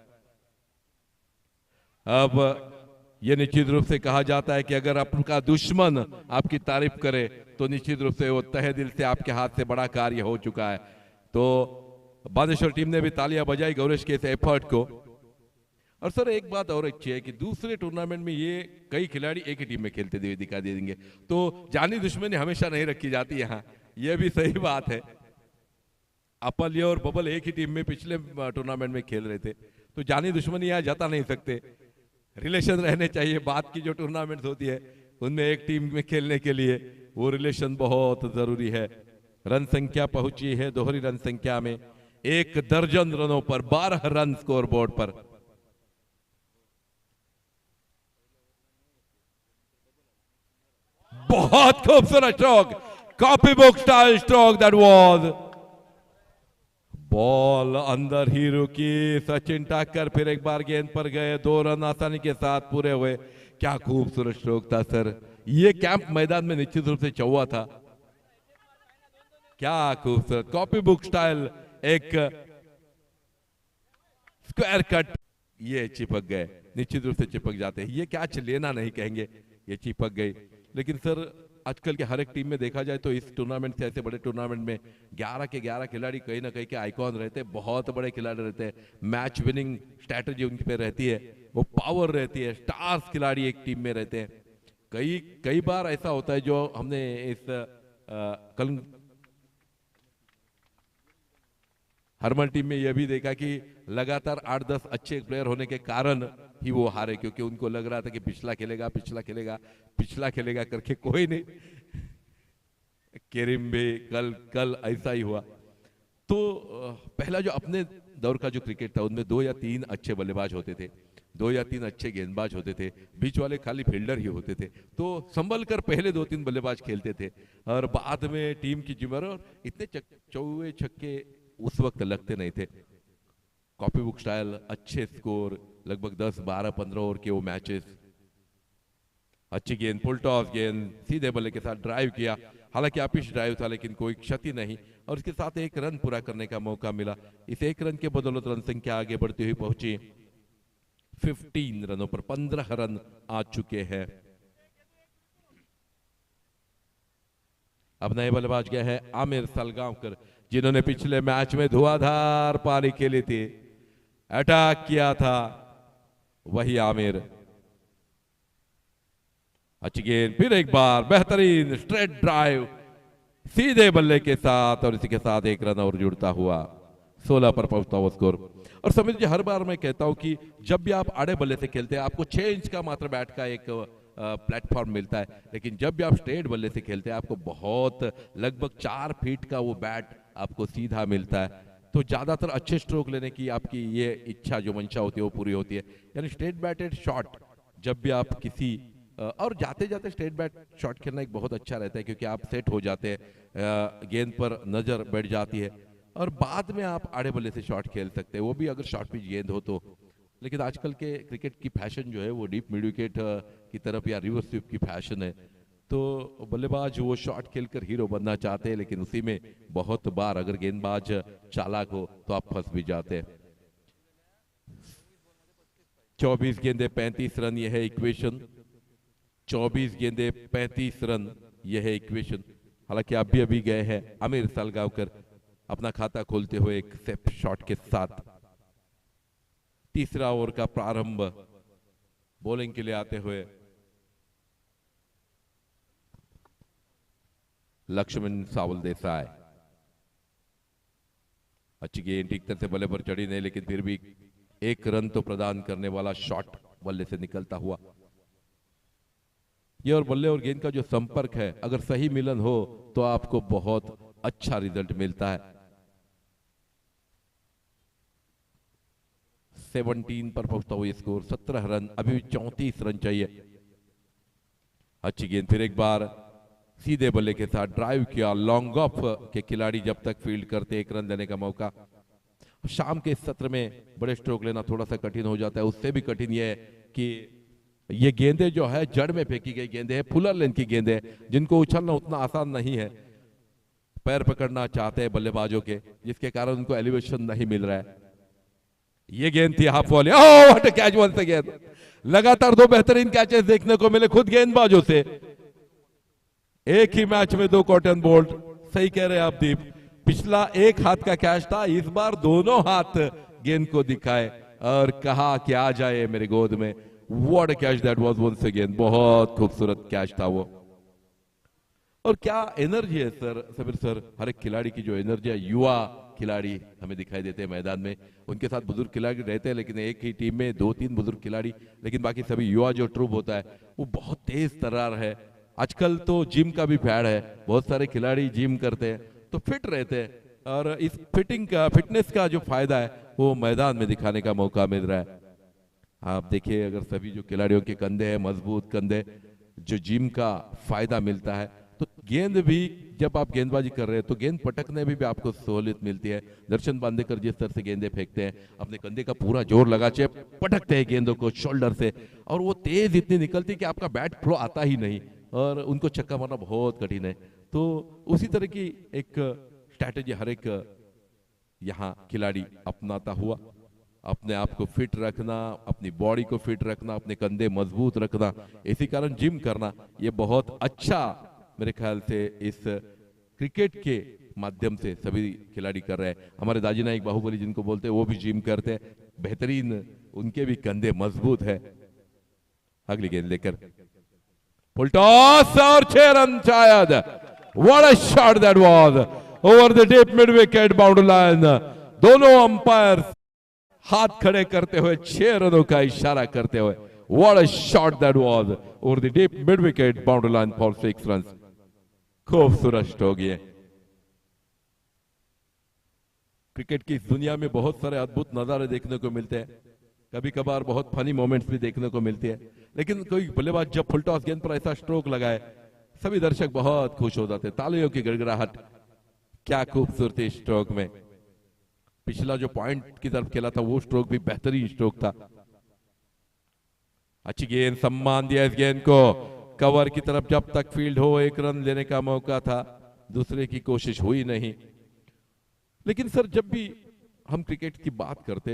अब ये निश्चित रूप से कहा जाता है कि अगर आपका दुश्मन आपकी तारीफ करे तो निश्चित रूप से वो तहे दिल से आपके हाथ से बड़ा कार्य हो चुका है। तो बांदेश्वर टीम ने भी तालियां बजाई गौरेश के इस एफर्ट को, और सर एक बात और अच्छी है कि दूसरे टूर्नामेंट में ये कई खिलाड़ी एक ही टीम में खेलते हुए दिखा देंगे, तो जानी दुश्मनी हमेशा नहीं रखी जाती यहाँ, ये भी सही बात है। अपल और बबल एक ही टीम में पिछले टूर्नामेंट में खेल रहे थे, तो जानी दुश्मनी यहाँ जता नहीं सकते, रिलेशन रहने चाहिए। बात की जो टूर्नामेंट होती है उनमें एक टीम में खेलने के लिए वो रिलेशन बहुत जरूरी है। रन संख्या पहुंची है दोहरी रन संख्या में, 1 दर्जन रनों पर 12 रन स्कोर बोर्ड पर। बहुत खूबसूरत stroke, copy book style stroke that was. Ball अंदर ही रुकी, सचिन टाकर फिर एक बार गेंद पर गए, 2 रन आसानी के साथ पूरे हुए। क्या खूबसूरत स्ट्रोक था सर, ये कैंप मैदान में निश्चित रूप से चौवा था। क्या खूबसूरत कॉपी बुक स्टाइल, एक स्क्वायर कट, ये चिपक गए, निश्चित रूप से चिपक जाते हैं। ये कैच लेना नहीं कहेंगे, ये चिपक गई। लेकिन सर आजकल के हर एक टीम में देखा जाए तो इस टूर्नामेंट से, ऐसे बड़े टूर्नामेंट में 11 के 11 खिलाड़ी कहीं ना कहीं के आइकॉन रहते हैं, बहुत बड़े खिलाड़ी रहते हैं, मैच विनिंग स्ट्रैटेजी उनके पे रहती है, वो पावर रहती है, स्टार्स खिलाड़ी एक टीम में रहते हैं। कई बार ऐसा होता है जो हमने इस कल हरमन टीम में यह भी देखा कि लगातार 8-10 अच्छे प्लेयर होने के कारण ही वो हारे, क्योंकि उनको लग रहा था कि पिछला खेलेगा करके कोई नहीं। केरिम भी कल ऐसा ही हुआ। तो पहला जो अपने दौर का जो क्रिकेट था उनमें 2 या 3 अच्छे बल्लेबाज होते थे, 2 या 3 अच्छे गेंदबाज होते थे, बीच वाले खाली फील्डर ही होते थे। तो संभल कर पहले 2-3 बल्लेबाज खेलते थे और बाद में टीम की जिम्मेदारी, और इतने चौवे छक्के उस वक्त लगते नहीं थे। कॉपी बुक स्टाइल, अच्छे स्कोर, लगभग 10, 12, 15 ओवर के वो मैचेस, अच्छी गेंद, फुल टॉस गेंद, सीधे बल्ले के साथ ड्राइव किया, हालांकि आपिश ड्राइव था लेकिन कोई क्षति नहीं, और इसके साथ 1 रन पूरा करने का मौका मिला। इस 1 रन के बदौलत रन संख्या आगे बढ़ती हुई पहुंची 15 रनों पर, 15 रन आ चुके हैं। अब नए बल्लेबाज गए हैं आमिर सलगांवकर, जिन्होंने पिछले मैच में धुआंधार पारी खेली थी, अटैक किया था, वही आमिर। अच्छी गेंद, फिर एक बार बेहतरीन स्ट्रेट ड्राइव सीधे बल्ले के साथ, और इसी के साथ 1 रन और जुड़ता हुआ 16 पर पहुंचता हुआ स्कोर। और समीर जी, हर बार मैं कहता हूं कि जब भी आप आड़े बल्ले से खेलते हैं आपको 6 इंच का मात्र बैट का एक प्लेटफॉर्म मिलता है, लेकिन जब भी आप स्ट्रेट बल्ले से खेलते हैं आपको बहुत, लगभग 4 फीट का वो बैट आपको सीधा मिलता है। तो ज्यादातर अच्छे स्ट्रोक लेने की आपकी ये इच्छा, जो मंशा होती है वो पूरी होती है। यानी स्ट्रेट बैटेड शॉट, जब भी आप किसी और जाते जाते स्ट्रेट बैट शॉट खेलना एक बहुत अच्छा रहता है, क्योंकि आप सेट हो जाते हैं, गेंद पर नजर बैठ जाती है, और बाद में आप आड़े बल्ले से शॉट खेल सकते हैं, वो भी अगर शॉर्ट पिच गेंद हो तो। लेकिन आजकल के क्रिकेट की फैशन जो है वो डीप मिड विकेट की तरफ या रिवर्स स्वीप की फैशन है, तो बल्लेबाज वो शॉट खेलकर हीरो बनना चाहते हैं, लेकिन उसी में बहुत बार अगर गेंदबाज चालाक हो तो आप फंस भी जाते हैं। 24 गेंदे 35 रन, यह है इक्वेशन। 24 गेंदे 35 रन, यह है इक्वेशन। हालांकि आप भी अभी गए हैं आमिर सलगांवकर अपना खाता खोलते हुए एक सेफ शॉट के साथ। तीसरा ओवर का प्रारंभ, बॉलिंग के लिए आते हुए लक्ष्मण सावल देसाई। अच्छी गेंद, ठीक तरह से बल्ले पर चढ़ी नहीं, लेकिन फिर भी 1 रन तो प्रदान करने वाला शॉट बल्ले से निकलता हुआ। ये और बल्ले और गेंद का जो संपर्क है, अगर सही मिलन हो तो आपको बहुत अच्छा रिजल्ट मिलता है। 17 पर पहुंचता हुआ स्कोर 17 रन, अभी भी 34 रन चाहिए। अच्छी गेंद, फिर एक बार सीधे बल्ले के साथ ड्राइव किया, लॉन्ग ऑफ के खिलाड़ी जब तक फील्ड करते 1 रन देने का मौका। शाम के इस सत्र में बड़े स्ट्रोक लेना थोड़ा सा कठिन हो जाता है, उससे भी कठिन यह है कि ये गेंदें जो है जड़ में फेंकी गई गेंदें हैं, फुलर लेंथ की गेंदें हैं, जिनको उछलना उतना आसान नहीं है। पैर पकड़ना चाहते हैं बल्लेबाजों के, जिसके कारण उनको एलिवेशन नहीं मिल रहा है। ये गेंद थी half volley, oh what a catch once again. लगातार 2 बेहतरीन कैचेस देखने को मिले खुद गेंदबाजों से, एक ही मैच में 2 कॉटन बोल्ट। सही कह रहे हैं आप दीप, पिछला एक हाथ का कैच था, इस बार दोनों हाथ गेंद को दिखाए। और कहा कि आ जाए मेरे गोद में। What a catch that was once again, बहुत खूबसूरत कैच था वो। और क्या एनर्जी है सर, समीर सर, हर एक खिलाड़ी की जो एनर्जी है, युवा खिलाड़ी हमें दिखाई देते हैं मैदान में, उनके साथ बुजुर्ग खिलाड़ी रहते हैं, लेकिन एक ही टीम में 2-3 बुजुर्ग खिलाड़ी, लेकिन बाकी सभी युवा जो ट्रूप होता है वो बहुत तेज तर्रार है। आजकल तो जिम का भी फैड है, बहुत सारे खिलाड़ी जिम करते हैं तो फिट रहते हैं, और इस फिटनेस का जो फायदा है वो मैदान में दिखाने का मौका मिल रहा है। आप देखिए, अगर सभी जो खिलाड़ियों के कंधे हैं मजबूत कंधे, जो जिम का फायदा मिलता है, तो गेंद भी जब आप गेंदबाजी कर रहे हैं तो गेंद पटकने में भी आपको सहूलियत मिलती है। दर्शन बांदेकर जिस तरह से गेंदें फेंकते हैं, अपने कंधे का पूरा जोर लगा के पटकते हैं गेंदों को शोल्डर से, और वो तेज इतनी निकलती है कि आपका बैट फ्लो आता ही नहीं, और उनको छक्का मारना बहुत कठिन है। तो उसी तरह की एक स्ट्रैटेजी हर एक यहाँ खिलाड़ी अपनाता हुआ, अपने आप को फिट रखना, अपनी बॉडी को फिट रखना, अपने कंधे मजबूत रखना, इसी कारण जिम करना ये बहुत अच्छा मेरे ख्याल से इस क्रिकेट के माध्यम से सभी खिलाड़ी कर रहे हैं। हमारे दाजी नाइक बाहुबली जिनको बोलते हैं वो भी जिम करते हैं, बेहतरीन, उनके भी कंधे मजबूत है। अगली गेंद लेकर फुल टॉस और 6 रन शायद। What a shot that was over the deep mid wicket boundary line. दोनों अंपायर हाथ खड़े करते हुए 6 रनों का इशारा करते हुए, what a shot that was over the deep mid wicket boundary line for 6 run. खूबसूरत स्ट्रोक ये। क्रिकेट की इस दुनिया में बहुत सारे अद्भुत नजारे देखने को मिलते हैं, कभी कभार बहुत फनी मोमेंट्स भी देखने को मिलते हैं, लेकिन कोई बल्लेबाज जब फुल टॉस गेंद पर ऐसा स्ट्रोक लगाए, सभी दर्शक बहुत खुश हो जाते हैं, तालियों की गड़गड़ाहट। क्या खूबसूरती स्ट्रोक में। पिछला जो पॉइंट की तरफ खेला था वो स्ट्रोक भी बेहतरीन स्ट्रोक था। अच्छी गेंद, सम्मान दिया इस गेंद को, कवर की तरफ जब तक फील्ड हो, 1 रन लेने का मौका था, दूसरे की कोशिश हुई नहीं। लेकिन सर, जब भी हम क्रिकेट की बात करते,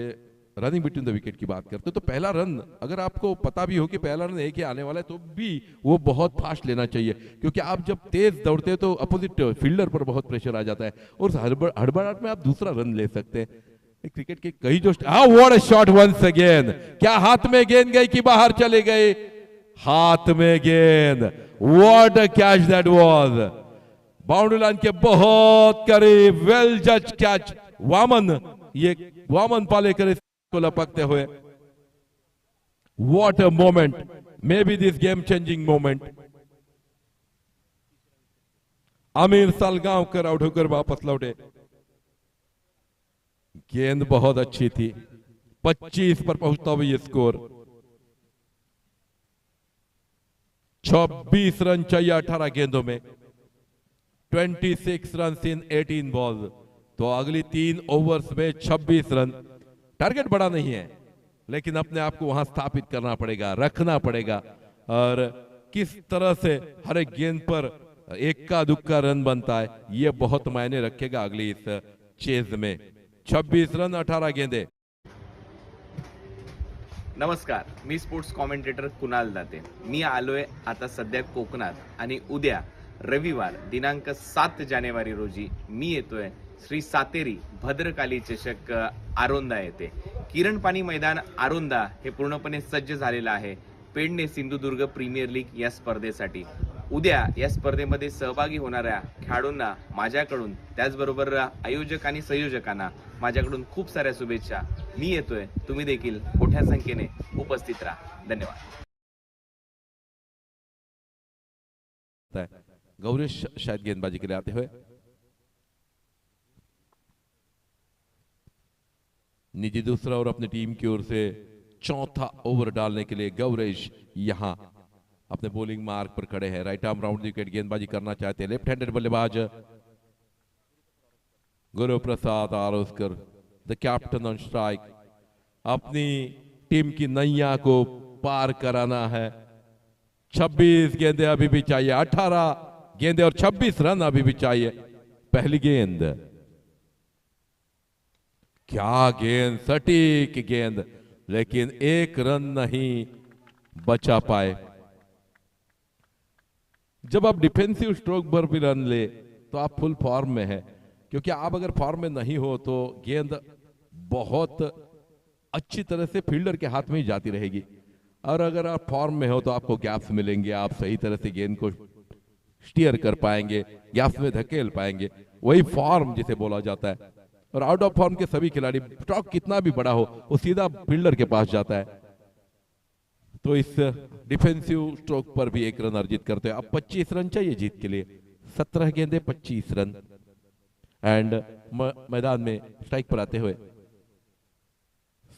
रनिंग बिटवीन द विकेट की बात करते, तो पहला रन अगर आपको पता भी हो कि पहला रन एक ही आने वाला है, तो भी वो बहुत फास्ट लेना चाहिए, क्योंकि आप जब तेज दौड़ते हैं तो अपोजिट फील्डर पर बहुत प्रेशर आ जाता है, और हड़बड़ाहट में आप दूसरा रन ले सकते हैं। क्रिकेट के कई जो what a shot once again. क्या हाथ में गेंद गई कि बाहर चले गए? हाथ में गेंद। What a catch that was. Boundary line के बहुत करीब, वेल जज कैच। वामन पालेकर को लपकते हुए, what a moment, may be this game changing moment. Aamir Salgaocar out होकर वापस लौटे। गेंद बहुत अच्छी थी। 25 पर पहुंचता हुआ ये स्कोर। 26 रन चाहिए 18 गेंदों में, 26 रन इन 18 बॉल। तो अगली 3 ओवर्स में 26 रन। टारगेट बड़ा नहीं है, लेकिन अपने आप को वहां स्थापित करना पड़ेगा, रखना पड़ेगा, और किस तरह से हर एक गेंद पर एक्का दुक्का रन बनता है, यह बहुत मायने रखेगा अगली इस चेज में। 26 रन 18 गेंदे। नमस्कार, मी स्पोर्ट्स कॉमेंटेटर कुणाल दाते। मी आलोय आता सध्या कोकणात, आणि उद्या रविवार दिनांक 7 जानेवारी रोजी मी येतोय श्री सातेरी भद्रकाली चषक आरोंदा येथे। किरण पाणी मैदान आरोंदा हे पूर्णपणे सज्ज झालेलं आहे पेडणे सिंधुदुर्ग प्रीमियर लीग या स्पर्धेसाठी। उद्या या स्पर्धेमध्ये सहभागी होणाऱ्या खेळाडूंना माझ्याकडून, त्याचबरोबर आयोजक आणि संयोजकांना माझ्याकडून खूप साऱ्या शुभेच्छा। मी येतोय, तुम्ही देखील मोठ्या संख्येने उपस्थित राहा। धन्यवाद। गौरीश शायद गेंदबाजी के लिए आते हुए, निजी दूसरा और अपनी टीम की ओर से चौथा ओवर डालने के लिए गौरीश यहां अपने बॉलिंग मार्क पर खड़े हैं। राइट आर्म राउंड विकेट गेंदबाजी करना चाहते हैं लेफ्ट हैंडेड बल्लेबाज Guru Prasad Aroskar, the captain on strike. अपनी टीम की नैया को पार कराना है। 26 गेंदे अभी भी चाहिए, 18 गेंदे और 26 रन अभी भी चाहिए। पहली गेंद, क्या गेंद, सटीक गेंद, लेकिन 1 रन नहीं बचा पाए। जब आप डिफेंसिव स्ट्रोक पर भी रन ले तो आप फुल फॉर्म में है, क्योंकि आप अगर फॉर्म में नहीं हो तो गेंद बहुत अच्छी तरह से फील्डर के हाथ में ही जाती रहेगी। और अगर आप फॉर्म में हो तो आपको गैप्स मिलेंगे, आप सही तरह से गेंद को स्टीयर कर पाएंगे, गैप्स में धकेल पाएंगे, वही फॉर्म जिसे बोला जाता है। और आउट ऑफ फॉर्म के सभी खिलाड़ी, स्ट्रोक कितना भी बड़ा हो, वो सीधा फील्डर के पास जाता है। तो इस डिफेंसिव स्ट्रोक पर भी 1 रन अर्जित करते हैं। अब 25 रन चाहिए जीत के लिए, 17 गेंदे 25 रन। एंड मैदान में स्ट्राइक पर आते हुए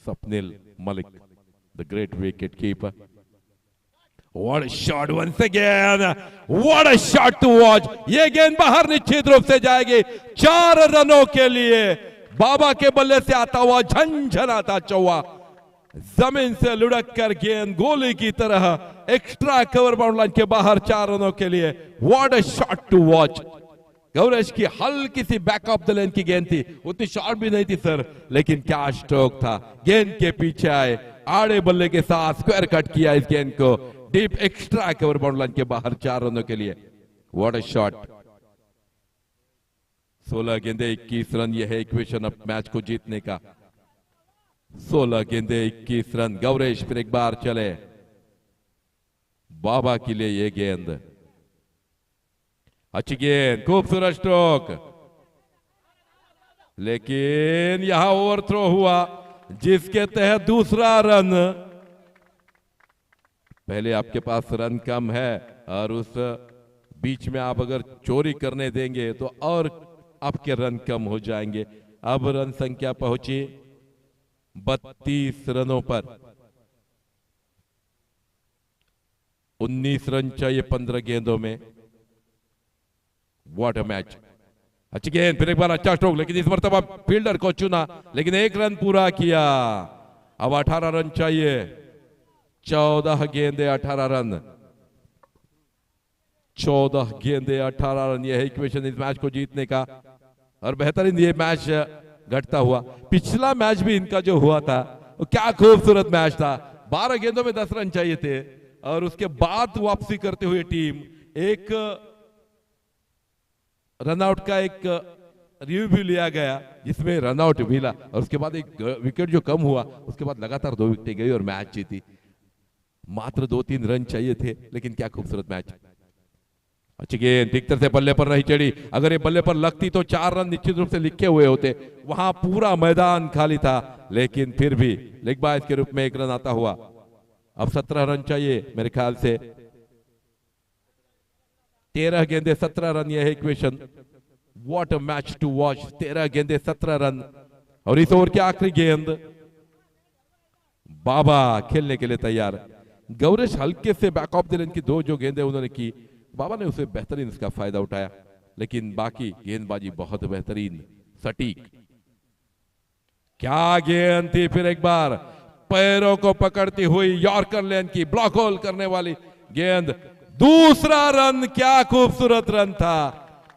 Swapnil Malik, the great wicket keeper. What a shot once again! What a shot to watch! ये गेंद बाहर निश्चित रूप से जाएगी 4 रनों के लिए। बाबा के बल्ले से आता हुआ झंझनाता चौवा जमीन से लुढ़क कर गेंद गोली की तरह एक्स्ट्रा कवर बाउंड लाइन के बाहर 4 रनों के लिए। What a shot to watch! Gauresh की हल्की सी बैक ऑफ द लेन की गेंद थी, उतनी शॉर्ट भी नहीं थी सर, लेकिन क्या स्ट्रोक था। गेंद के पीछे आए, आड़े बल्ले के साथ स्क्वायर कट किया इस गेंद को deep extra cover bound line के बाहर 4 रनों के लिए। What a shot! 16 गेंदे 21 रन, यह है इक्वेशन अब मैच को जीतने का। 16 गेंदे 21 रन। गौरेश फिर एक बार चले, बाबा के लिए यह गेंद, अच्छी गेंद, खूबसूरत स्ट्रोक, लेकिन यहां ओवरथ्रो हुआ जिसके तहत दूसरा रन। पहले आपके पास रन कम है और उस बीच में आप अगर चोरी करने देंगे तो और आपके रन कम हो जाएंगे। अब रन संख्या पहुंची 32 रनों पर। 19 रन चाहिए 15 गेंदों में। What a match! अच्छी गेंद, फिर एक बार अच्छा स्ट्रोक, लेकिन इस मरतबा फील्डर को चुना, लेकिन 1 रन पूरा किया। अब 18 रन चाहिए। 14 गेंदे 18 रन। 14 गेंदे 18 रन, यह है इक्वेशन इस मैच को जीतने का। और बेहतरीन ये मैच घटता हुआ। पिछला मैच भी इनका जो हुआ था वो क्या खूबसूरत मैच था। 12 गेंदों में 10 रन चाहिए थे और उसके बाद वापसी करते हुए टीम एक रनआउट का एक रिव्यू भी लिया गया जिसमें रनआउट मिला और उसके बाद एक विकेट जो कम हुआ, उसके बाद लगातार 2 विकेटें गई और मैच जीती। मात्र 2-3 रन चाहिए थे, लेकिन क्या खूबसूरत मैच। अच्छी गेंद ठीक तरह से बल्ले पर नहीं चढ़ी। अगर ये बल्ले पर लगती तो 4 रन निश्चित रूप से लिखे हुए होते। वहां पूरा मैदान खाली था, लेकिन फिर भी लेग बाय के रूप में 1 रन आता हुआ। अब 17 रन चाहिए मेरे ख्याल से। 13 गेंदे 17 रन, यह है equation. What a match to watch! 13 गेंदे 17 रन। और इस ओवर की आखिरी गेंद, बाबा खेलने के लिए तैयार। गौरेश हल्के से बैक ऑफ द लेन की 2 जो गेंदें उन्होंने की, बाबा ने उसे बेहतरीन इसका फायदा उठाया, लेकिन बाकी गेंदबाजी बहुत बेहतरीन, सटीक। क्या गेंद थी! फिर एक बार पैरों को पकड़ती हुई यॉर्कर लेन की ब्लॉक होल करने वाली गेंद। दूसरा रन, क्या खूबसूरत रन था।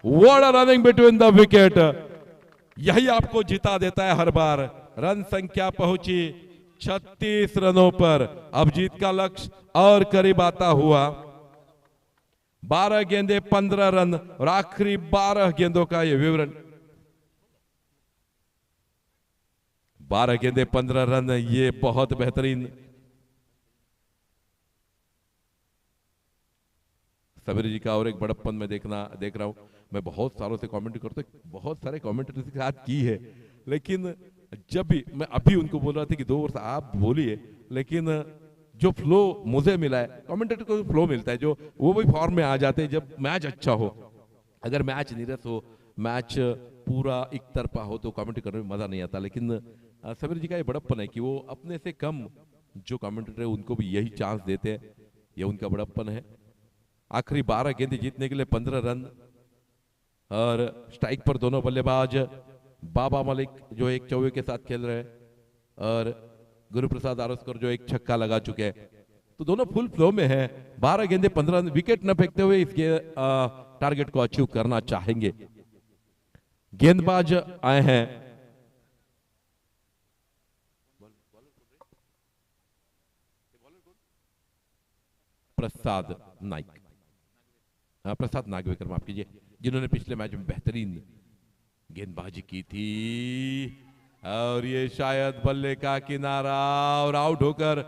What a running between the wicket! यही आपको जिता देता है हर बार। रन संख्या पहुंची 36 रनों पर। अब जीत का लक्ष्य और करीब आता हुआ। 12 गेंदे 15 रन और आखिरी 12 गेंदों का यह विवरण। 12 गेंदे 15 रन, ये बहुत बेहतरीन। सबीर जी का और एक बड़प्पन में देख रहा हूं। मैं बहुत सालों से कमेंट करता हूं, बहुत सारे कमेंटेटर्स के साथ की है, लेकिन जब भी मैं अभी उनको बोल रहा था कि 2 वर्ष आप बोलिए, लेकिन जो फ्लो मुझे मिला है, कमेंटेटर को फ्लो मिलता है, जो वो भी फॉर्म में आ जाते हैं जब मैच अच्छा हो। अगर मैच नीरस हो, मैच पूरा एक तरफा हो, तो कमेंट करने में मजा नहीं आता। लेकिन सबीर जी का ये बड़प्पन है कि वो अपने से कम जो कमेंटेटर है उनको भी यही चांस देते हैं, ये उनका बड़प्पन है। आखिरी 12 गेंदें जीतने के लिए 15 रन और स्ट्राइक पर दोनों बल्लेबाज बाबा मलिक जो एक चौके के साथ खेल रहे हैं और गुरुप्रसाद आरोस्कर जो एक छक्का लगा चुके हैं, तो दोनों फुल फ्लो में हैं। 12 गेंदे 15 रन, विकेट न फेंकते हुए इस टारगेट को अचीव करना चाहेंगे। गेंदबाज आए हैं प्रसाद नाइक, प्रसाद नागवेकर, माफ कीजिए, जिन्होंने पिछले मैच में बेहतरीन गेंदबाजी की थी। और ये शायद बल्ले का किनारा और आउट होकर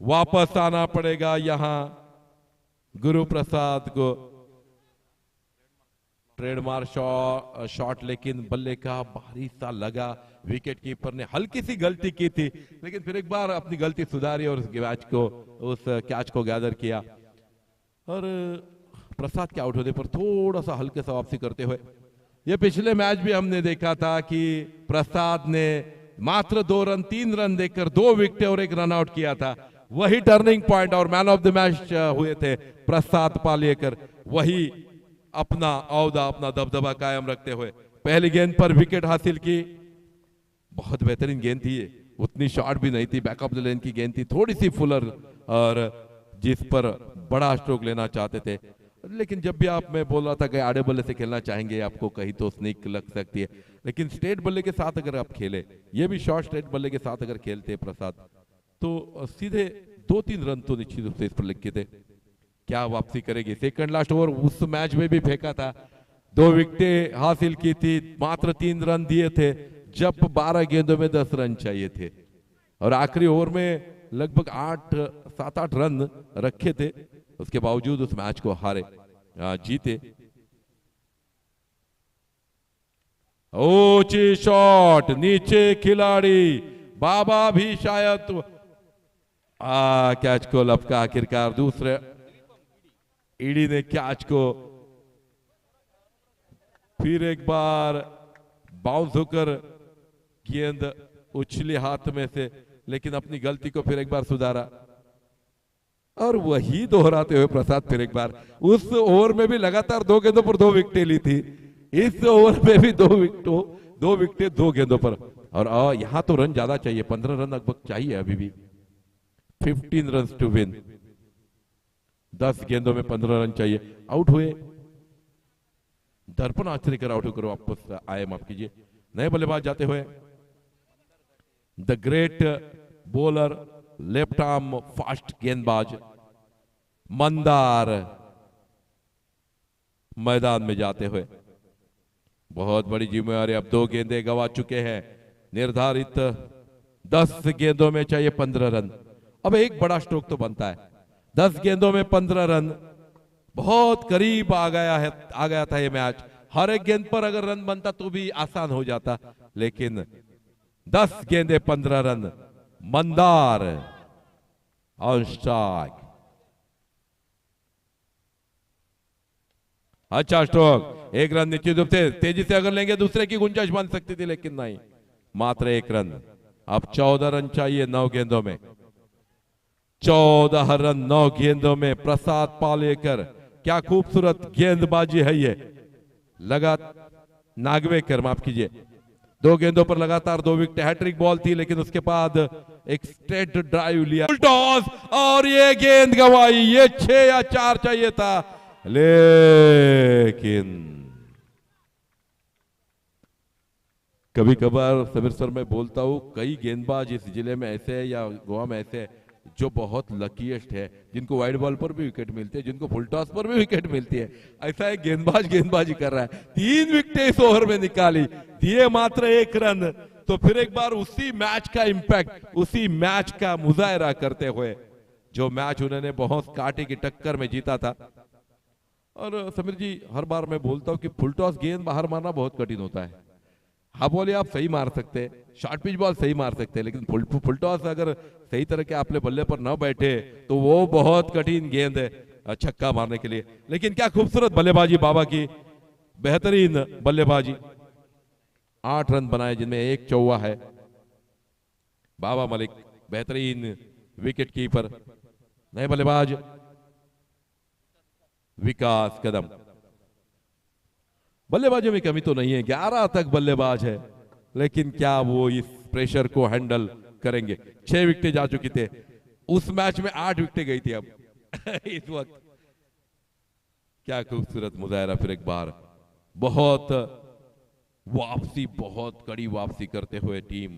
वापस आना पड़ेगा यहां गुरु प्रसाद को। ट्रेडमार्क शॉट लेकिन बल्ले का भारी सा लगा। विकेट कीपर ने हल्की सी गलती की थी, लेकिन फिर एक बार अपनी गलती सुधारी और उस कैच को गैदर किया। और प्रसाद के आउट होने पर थोड़ा सा हल्के सा वापसी करते हुए, ये पिछले मैच भी हमने देखा था कि प्रसाद ने मात्र 2 रन 3 रन देकर 2 विकेट और 1 रन आउट किया था। वही टर्निंग पॉइंट और मैन ऑफ द मैच हुए थे प्रसाद पालेकर। वही अपना औदा अपना दबदबा कायम रखते हुए पहली गेंद पर विकेट हासिल की। बहुत बेहतरीन गेंद थी ये, उतनी शॉर्ट भी नहीं थी, बैकअप द लेन की गेंद थी, थोड़ी सी फुलर, और जिस पर बड़ा स्ट्रोक लेना चाहते थे। लेकिन जब भी आप, मैं बोल रहा था कि आड़े बल्ले से खेलना चाहेंगे आपको कहीं तो स्निक लग सकती है, लेकिन स्ट्रेट बल्ले के साथ अगर आप खेले, ये भी शॉर्ट स्ट्रेट बल्ले के साथ अगर खेलते प्रसाद, तो सीधे 2-3 रन तो निश्चित रूप से इस पर लिखे थे। क्या वापसी करेगी? सेकंड लास्ट ओवर उस मैच में भी फेंका था, 2 विकेटें हासिल की थी, मात्र 3 रन दिए थे जब 12 गेंदों में 10 रन चाहिए थे, और आखिरी ओवर में लगभग 7-8 रन रखे थे। उसके बावजूद उस मैच को जीते। ऊंची शॉट, नीचे खिलाड़ी बाबा भी शायद कैच को लपका। आखिरकार दूसरे ईडी ने कैच को फिर एक बार बाउंस होकर गेंद उछली हाथ में से, लेकिन अपनी गलती को फिर एक बार सुधारा और वही दोहराते हुए प्रसाद फिर एक बार। उस ओवर में भी लगातार 2 गेंदों पर 2 विकेटें ली थी, इस ओवर में भी 2 विकेटें 2 गेंदों पर। और यहां तो रन ज्यादा चाहिए, 15 रन लगभग चाहिए अभी भी। 15 रन टू विन, 10 गेंदों में 15 रन चाहिए। आउट हुए, दर्पण आचरेकर आउट होकर वापस आए, माफ कीजिए। नए बल्लेबाज जाते हुए the great bowler, left arm fast गेंदबाज मंदार मैदान में जाते हुए। बहुत बड़ी जिम्मेवारी, अब 2 गेंदें गंवा चुके हैं। निर्धारित 10 गेंदों में चाहिए 15 रन। अब एक बड़ा स्ट्रोक तो बनता है, 10 गेंदों में 15 रन, बहुत करीब आ गया था ये मैच। हर एक गेंद पर अगर रन बनता तो भी आसान हो जाता, लेकिन 10 गेंदें 15 रन। मंदार ऑन स्ट्राइक, अच्छा स्ट्रोक, 1 रन निश्चित रूप से तेजी से अगर लेंगे दूसरे की गुंजाइश बन सकती थी, लेकिन नहीं, मात्र 1 रन। अब 14 रन चाहिए 9 गेंदों में। 14 रन 9 गेंदों में प्रसाद पालेकर। क्या खूबसूरत गेंदबाजी है ये। नागवेकर, माफ कीजिए, 2 गेंदों पर लगातार 2 विकेट, हैट्रिक बॉल थी, लेकिन उसके बाद एक स्ट्रेट ड्राइव लिया, फुल टॉस, और ये गेंद गंवाई। ये 6 या 4 चाहिए था, लेकिन कभी कभार समीर सर मैं बोलता हूं, कई गेंदबाज इस जिले में ऐसे है या गोवा में ऐसे है जो बहुत लकीएस्ट है, जिनको वाइड बॉल पर भी विकेट मिलती है, जिनको फुल टॉस पर भी विकेट मिलती है। ऐसा एक गेंदबाज गेंदबाजी कर रहा है। 3 विकेटें इस ओवर में निकाली, दिए मात्र 1 रन। तो फिर एक बार उसी मैच का इंपैक्ट, उसी मैच का मुजाहरा करते हुए, जो मैच उन्होंने बहुत कांटे की टक्कर में जीता था। और समीर जी, हर बार मैं बोलता हूं कि फुल टॉस गेंद बाहर मारना बहुत कठिन होता है। हाँ बोले आप सही मार सकते हैं, शॉर्ट पिच बॉल सही मार सकते हैं, लेकिन फुल टॉस अगर सही तरह के आपने बल्ले पर न बैठे तो वो बहुत कठिन गेंद है छक्का मारने के लिए। लेकिन क्या खूबसूरत बल्लेबाजी बाबा की, बेहतरीन बल्लेबाजी। 8 रन बनाए, जिनमें 1 चौवा है। बाबा मलिक बेहतरीन विकेट कीपर। नए बल्लेबाज विकास कदम। बल्लेबाजों में कमी तो नहीं है, 11 तक बल्लेबाज है, लेकिन क्या वो इस प्रेशर को हैंडल करेंगे। 6 विकेटें जा चुकी थे, उस मैच में 8 विकेटें गई थी। अब इस वक्त क्या खूबसूरत मुजाहरा, फिर एक बार बहुत वापसी, बहुत कड़ी वापसी करते हुए टीम,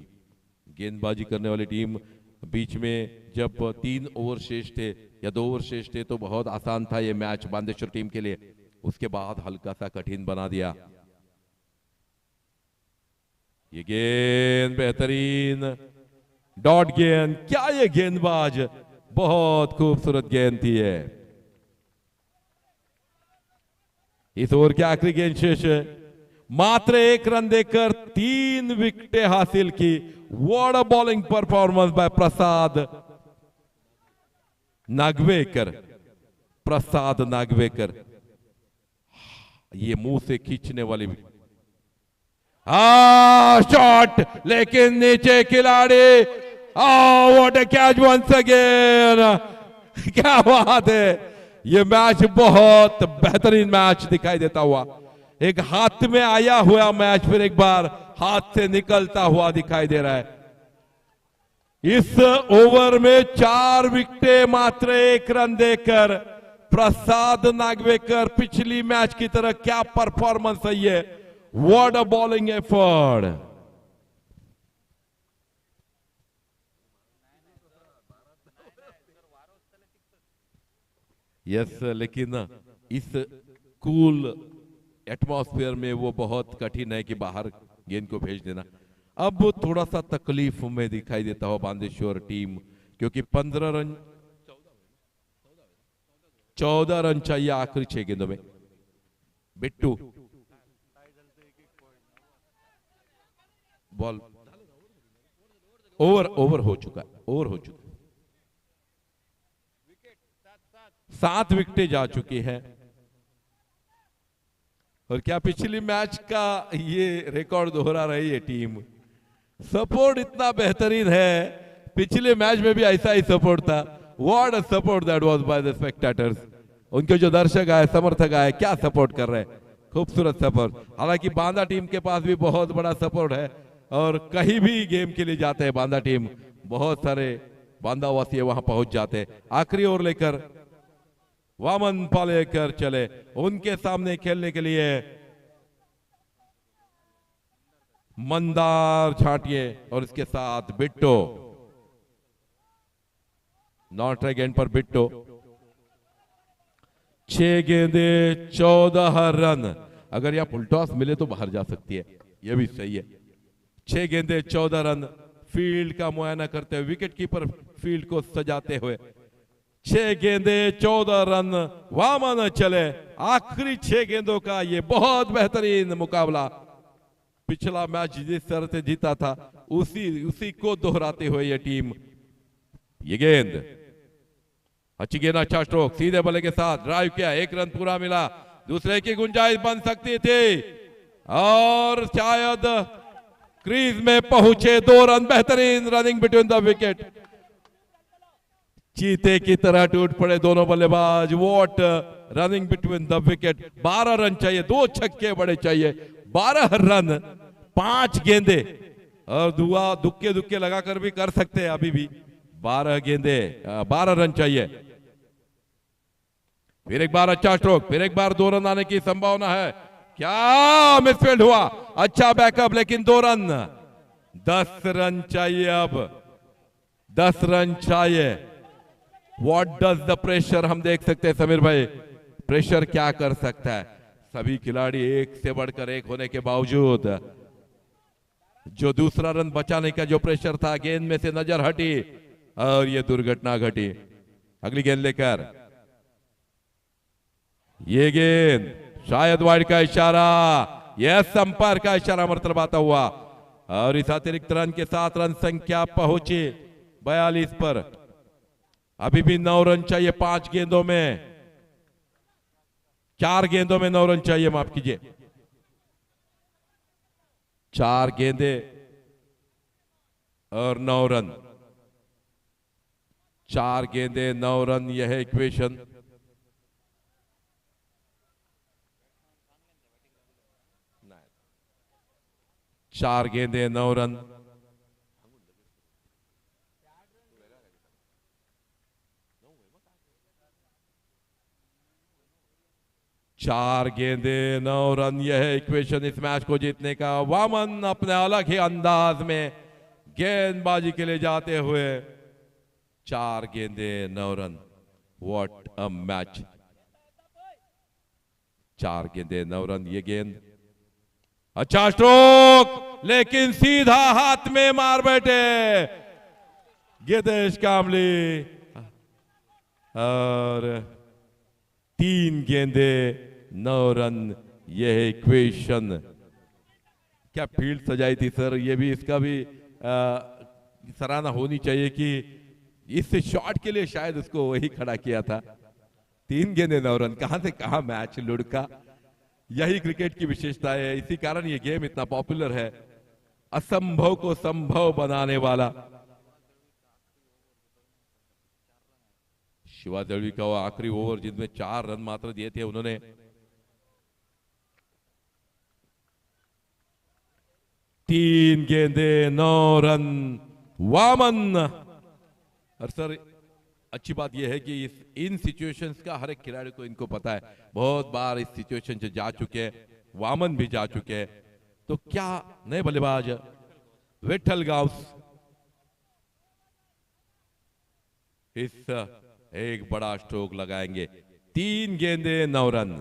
गेंदबाजी करने वाली टीम। बीच में जब 3 ओवर शेष थे या 2 ओवर शेष थे तो बहुत आसान था ये मैच बांदेश्वर टीम के लिए, उसके बाद हल्का सा कठिन बना दिया। ये गेंद बेहतरीन डॉट गेंद, क्या ये गेंदबाज, बहुत खूबसूरत गेंद थी ये। इस ओवर की आखिरी गेंद शेष है, मात्र 1 रन देकर 3 विकेटें हासिल की। What a bowling performance by Prasad Nagvekar. Prasad Nagvekar, ये मुंह से खींचने वाली भी शॉट, लेकिन नीचे खिलाड़ी, what a catch once again. क्या बात है, ये मैच बहुत बेहतरीन मैच दिखाई देता हुआ, एक हाथ में आया हुआ मैच फिर एक बार हाथ से निकलता हुआ दिखाई दे रहा है। इस ओवर में 4 विकेटें मात्र 1 रन देकर प्रसाद नागवेकर, पिछली मैच की तरह क्या परफॉर्मेंस है ये, what a bowling effort. Yes, लेकिन इस कूल एटमॉस्फेयर में वो बहुत कठिन है कि बाहर गेंद को भेज देना। अब थोड़ा सा तकलीफ में दिखाई देता हो बांदेश्वर टीम, क्योंकि 15 रन 14 रन चाहिए आखिरी 6 गेंदों में। बिट्टू बॉल, ओवर हो चुका है, ओवर हो चुका है। 7 विकेटें जा चुकी है। और क्या पिछली मैच का ये रिकॉर्ड दोहरा रही है टीम। सपोर्ट इतना बेहतरीन है, पिछले मैच में भी ऐसा ही सपोर्ट था। What a support that was by the spectators. उनके जो दर्शक आए, समर्थक आए, क्या सपोर्ट कर रहे हैं, खूबसूरत सपोर्ट। हालांकि बांदा टीम के पास भी बहुत बड़ा सपोर्ट है और कहीं भी गेम के लिए जाते हैं बांदा टीम, बहुत सारे बांदा वासी वहां पहुंच जाते हैं। आखिरी ओवर लेकर वामन पालेकर चले उनके सामने खेलने के लिए मंदार झाटिये और इसके साथ बिट्टो। नॉट अगेन पर बिट्टो। 6 गेंदे 14 रन। अगर यहां फुल टॉस मिले तो बाहर जा सकती है, यह भी सही है। 6 गेंदे 14 रन, फील्ड का मुआयना करते हुए, विकेट कीपर फील्ड को सजाते हुए 6 गेंदे 14 रन वामन चले। आखिरी 6 गेंदों का ये बहुत बेहतरीन मुकाबला, पिछला मैच जिस तरह से जीता था उसी को दोहराते हुए ये टीम। ये गेंद अच्छी गेंद, अच्छा स्ट्रोक, सीधे बल्ले के साथ ड्राइव किया, 1 रन पूरा मिला। दूसरे की गुंजाइश बन सकती थी और शायद क्रीज में पहुंचे। 2 रन, बेहतरीन रनिंग बिटवीन द विकेट। चीते की तरह टूट पड़े दोनों बल्लेबाज। What running between the wicket. 12 run चाहिए, 2 छक्के बड़े चाहिए। 12 रन 5 गेंदे, और दुआ दुक्के दुक्के लगाकर भी कर सकते हैं अभी भी। 12 गेंदे 12 रन चाहिए। फिर एक बार अच्छा स्ट्रोक, फिर एक बार 2 रन आने की संभावना है। क्या मिसफील्ड हुआ, अच्छा बैकअप, लेकिन 2 रन। 10 रन चाहिए अब, 10 रन चाहिए। व्हाट डज द प्रेशर, हम देख सकते हैं समीर भाई, प्रेशर क्या कर सकता है। सभी खिलाड़ी एक से बढ़कर एक होने के बावजूद जो दूसरा रन बचाने का जो प्रेशर था, गेंद में से नजर हटी और यह दुर्घटना घटी। अगली गेंद लेकर ये गेंद शायद वाइड का इशारा, यह संपर्क का इशारा मरतबाता हुआ और इस अतिरिक्त रन के साथ रन संख्या पहुंची 42 पर। अभी भी 9 रन चाहिए 5 गेंदों में, 4 गेंदों में 9 रन चाहिए, माफ कीजिए 4 गेंदे और 9 रन। 4 गेंदे 9 रन, यह है इक्वेशन। चार गेंदे 9 रन। चार गेंदे 9 रन, यह है इक्वेशन इस मैच को जीतने का। वामन अपने अलग ही अंदाज में गेंदबाजी के लिए जाते हुए 4 गेंदे 9 रन। What a match. 4 गेंदे 9 रन, ये गेंद अच्छा स्ट्रोक, लेकिन सीधा हाथ में मार बैठे गितेश कामली। और 3 गेंदे 9 रन, यह है इक्वेशन। क्या फील्ड सजाई थी सर, ये भी इसका भी सराहना होनी चाहिए कि इस शॉट के लिए शायद उसको वही खड़ा किया था। 3 गेंदे 9 रन, कहां से कहां मैच लुढ़का। यही क्रिकेट की विशेषता है, इसी कारण ये गेम इतना पॉपुलर है, असंभव को संभव बनाने वाला। शिवा दळवी का वो आखिरी ओवर जिसमें 4 रन मात्र दिए थे उन्होंने। तीन गेंदे 9 रन वामन। और सर अच्छी बात यह है कि इन सिचुएशंस का हर एक खिलाड़ी को इनको पता है, बहुत बार इस सिचुएशन से जा चुके हैं, वामन भी जा चुके हैं। तो क्या नए बल्लेबाज विठल गाउस इस एक बड़ा स्ट्रोक लगाएंगे। 3 गेंदे 9 run.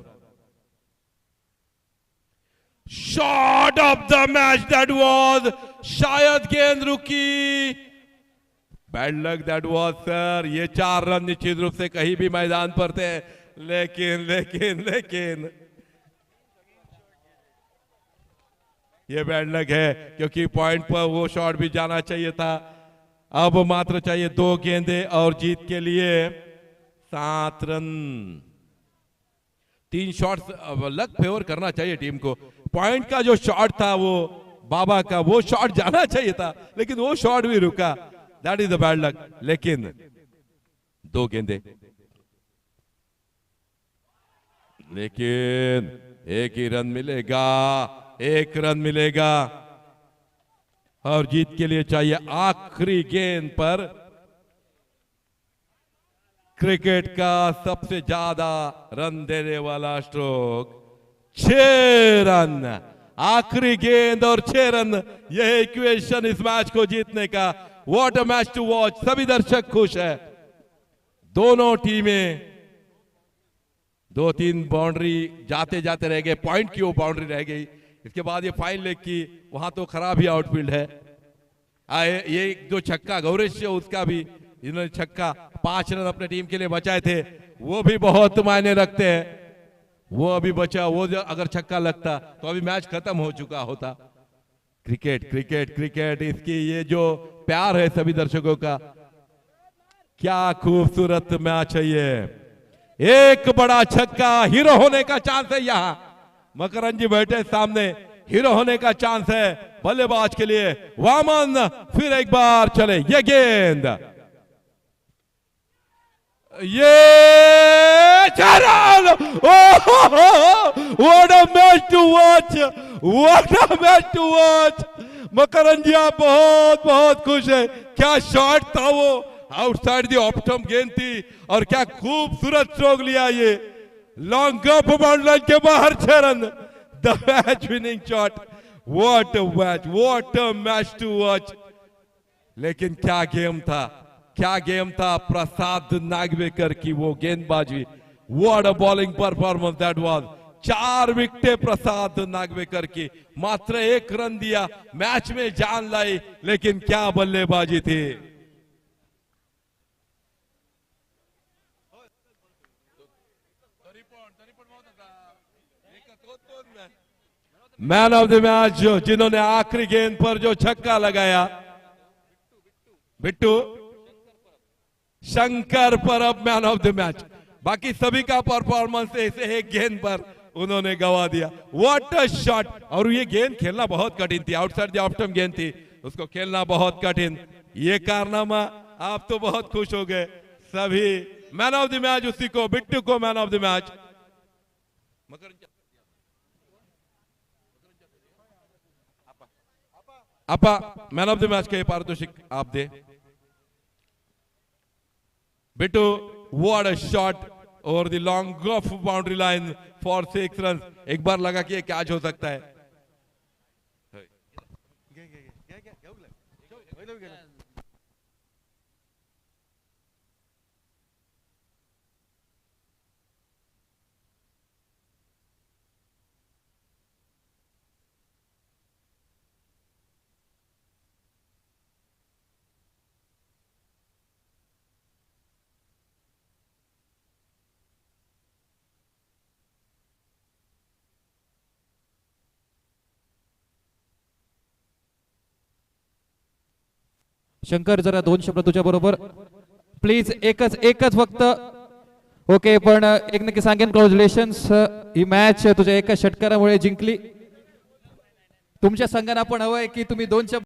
Shot of the match that was, शायद गेंद रुकी। Bad luck that was sir, ये 4 रन निश्चित रूप से कहीं भी मैदान पर थे, लेकिन लेकिन लेकिन ये बैड लक है क्योंकि पॉइंट पर वो शॉट भी जाना चाहिए था। अब मात्र चाहिए 2 गेंदे और जीत के लिए 7 रन। 3 शॉट्स, लक फेवर करना चाहिए टीम को। पॉइंट का जो शॉट था वो बाबा का, वो शॉट जाना चाहिए था, लेकिन वो शॉट भी रुका। That is the bad luck. लेकिन 2 गेंदे, लेकिन 1 ही रन मिलेगा, 1 रन मिलेगा और जीत के लिए चाहिए आखिरी गेंद पर क्रिकेट का सबसे ज्यादा रन देने वाला स्ट्रोक, 6 रन। आखिरी गेंद और 6 रन, यह इक्वेशन इस मैच को जीतने का। What a match to watch. सभी दर्शक खुश है। दोनों टीमें 2-3 बाउंड्री जाते जाते रह गए, पॉइंट की वो बाउंड्री रह गई। इसके बाद ये फाइन लेग की, वहां तो खराब ही आउटफील्ड है। ये जो छक्का गौरेश उसका भी, इन्होंने छक्का 5 रन अपने टीम के लिए बचाए थे, वो भी बहुत मायने रखते हैं। वो अभी बचा, वो अगर छक्का लगता तो अभी मैच खत्म हो चुका होता। क्रिकेट क्रिकेट क्रिकेट, इसकी ये जो प्यार है सभी दर्शकों का, क्या खूबसूरत मैच है ये। एक बड़ा छक्का, हीरो होने का चांस है यहां। मकरंजी बैठे सामने, हीरो होने का चांस है बल्लेबाज के लिए। वामन फिर एक बार चले, ये गेंद, ये 4 run. What a match to watch, what a match to watch. मकरंजिया बहुत बहुत खुश है। क्या शॉट था वो, आउटसाइड दी ऑफ स्टंप गेंद थी और क्या खूबसूरत स्ट्रोक लिया ये। लॉन्ग गप बाउंड्री लाइन के बाहर 6 run, the match winning shot. What a match, what a match to watch. लेकिन क्या गेम था, क्या गेम था। प्रसाद नागवेकर की वो गेंदबाजी, what a bowling performance that was. 4 विकेटें प्रसाद नागवेकर की, मात्र 1 रन दिया, मैच में जान लाई, लेकिन क्या बल्लेबाजी थी। मैन ऑफ द मैच जिन्होंने आखिरी गेंद पर जो छक्का लगाया, बिट्टू शंकर परब मैन ऑफ द मैच। बाकी सभी का परफॉर्मेंस ऐसे एक गेंद पर उन्होंने गवा दिया। What a shot. और ये गेंद खेलना बहुत कठिन थी, आउटसाइड द ऑफ स्टंप गेंद थी, उसको खेलना बहुत कठिन। ये कारनामा, आप तो बहुत खुश हो गए सभी। मैन ऑफ द मैच उसी को, बिट्टू को मैन ऑफ द मैच। आपा मैन ऑफ द मैच के पारितोषिक आप दे। Bittu, what a shot over the long off boundary line for 6 रन। एक बार लगा कि ये कैच हो सकता है। शंकर जरा 2 शब्द तुझ्या बरोबर प्लीज. एकच फक्त. ओके, पण एक नक्की सांगेन कॉंग्रॅच्युलेशन्स, ही मॅच तुझ्या एका षटकारामुळे जिंकली. तुमच्या संघांना पण हवंय की तुम्ही 2 शब्द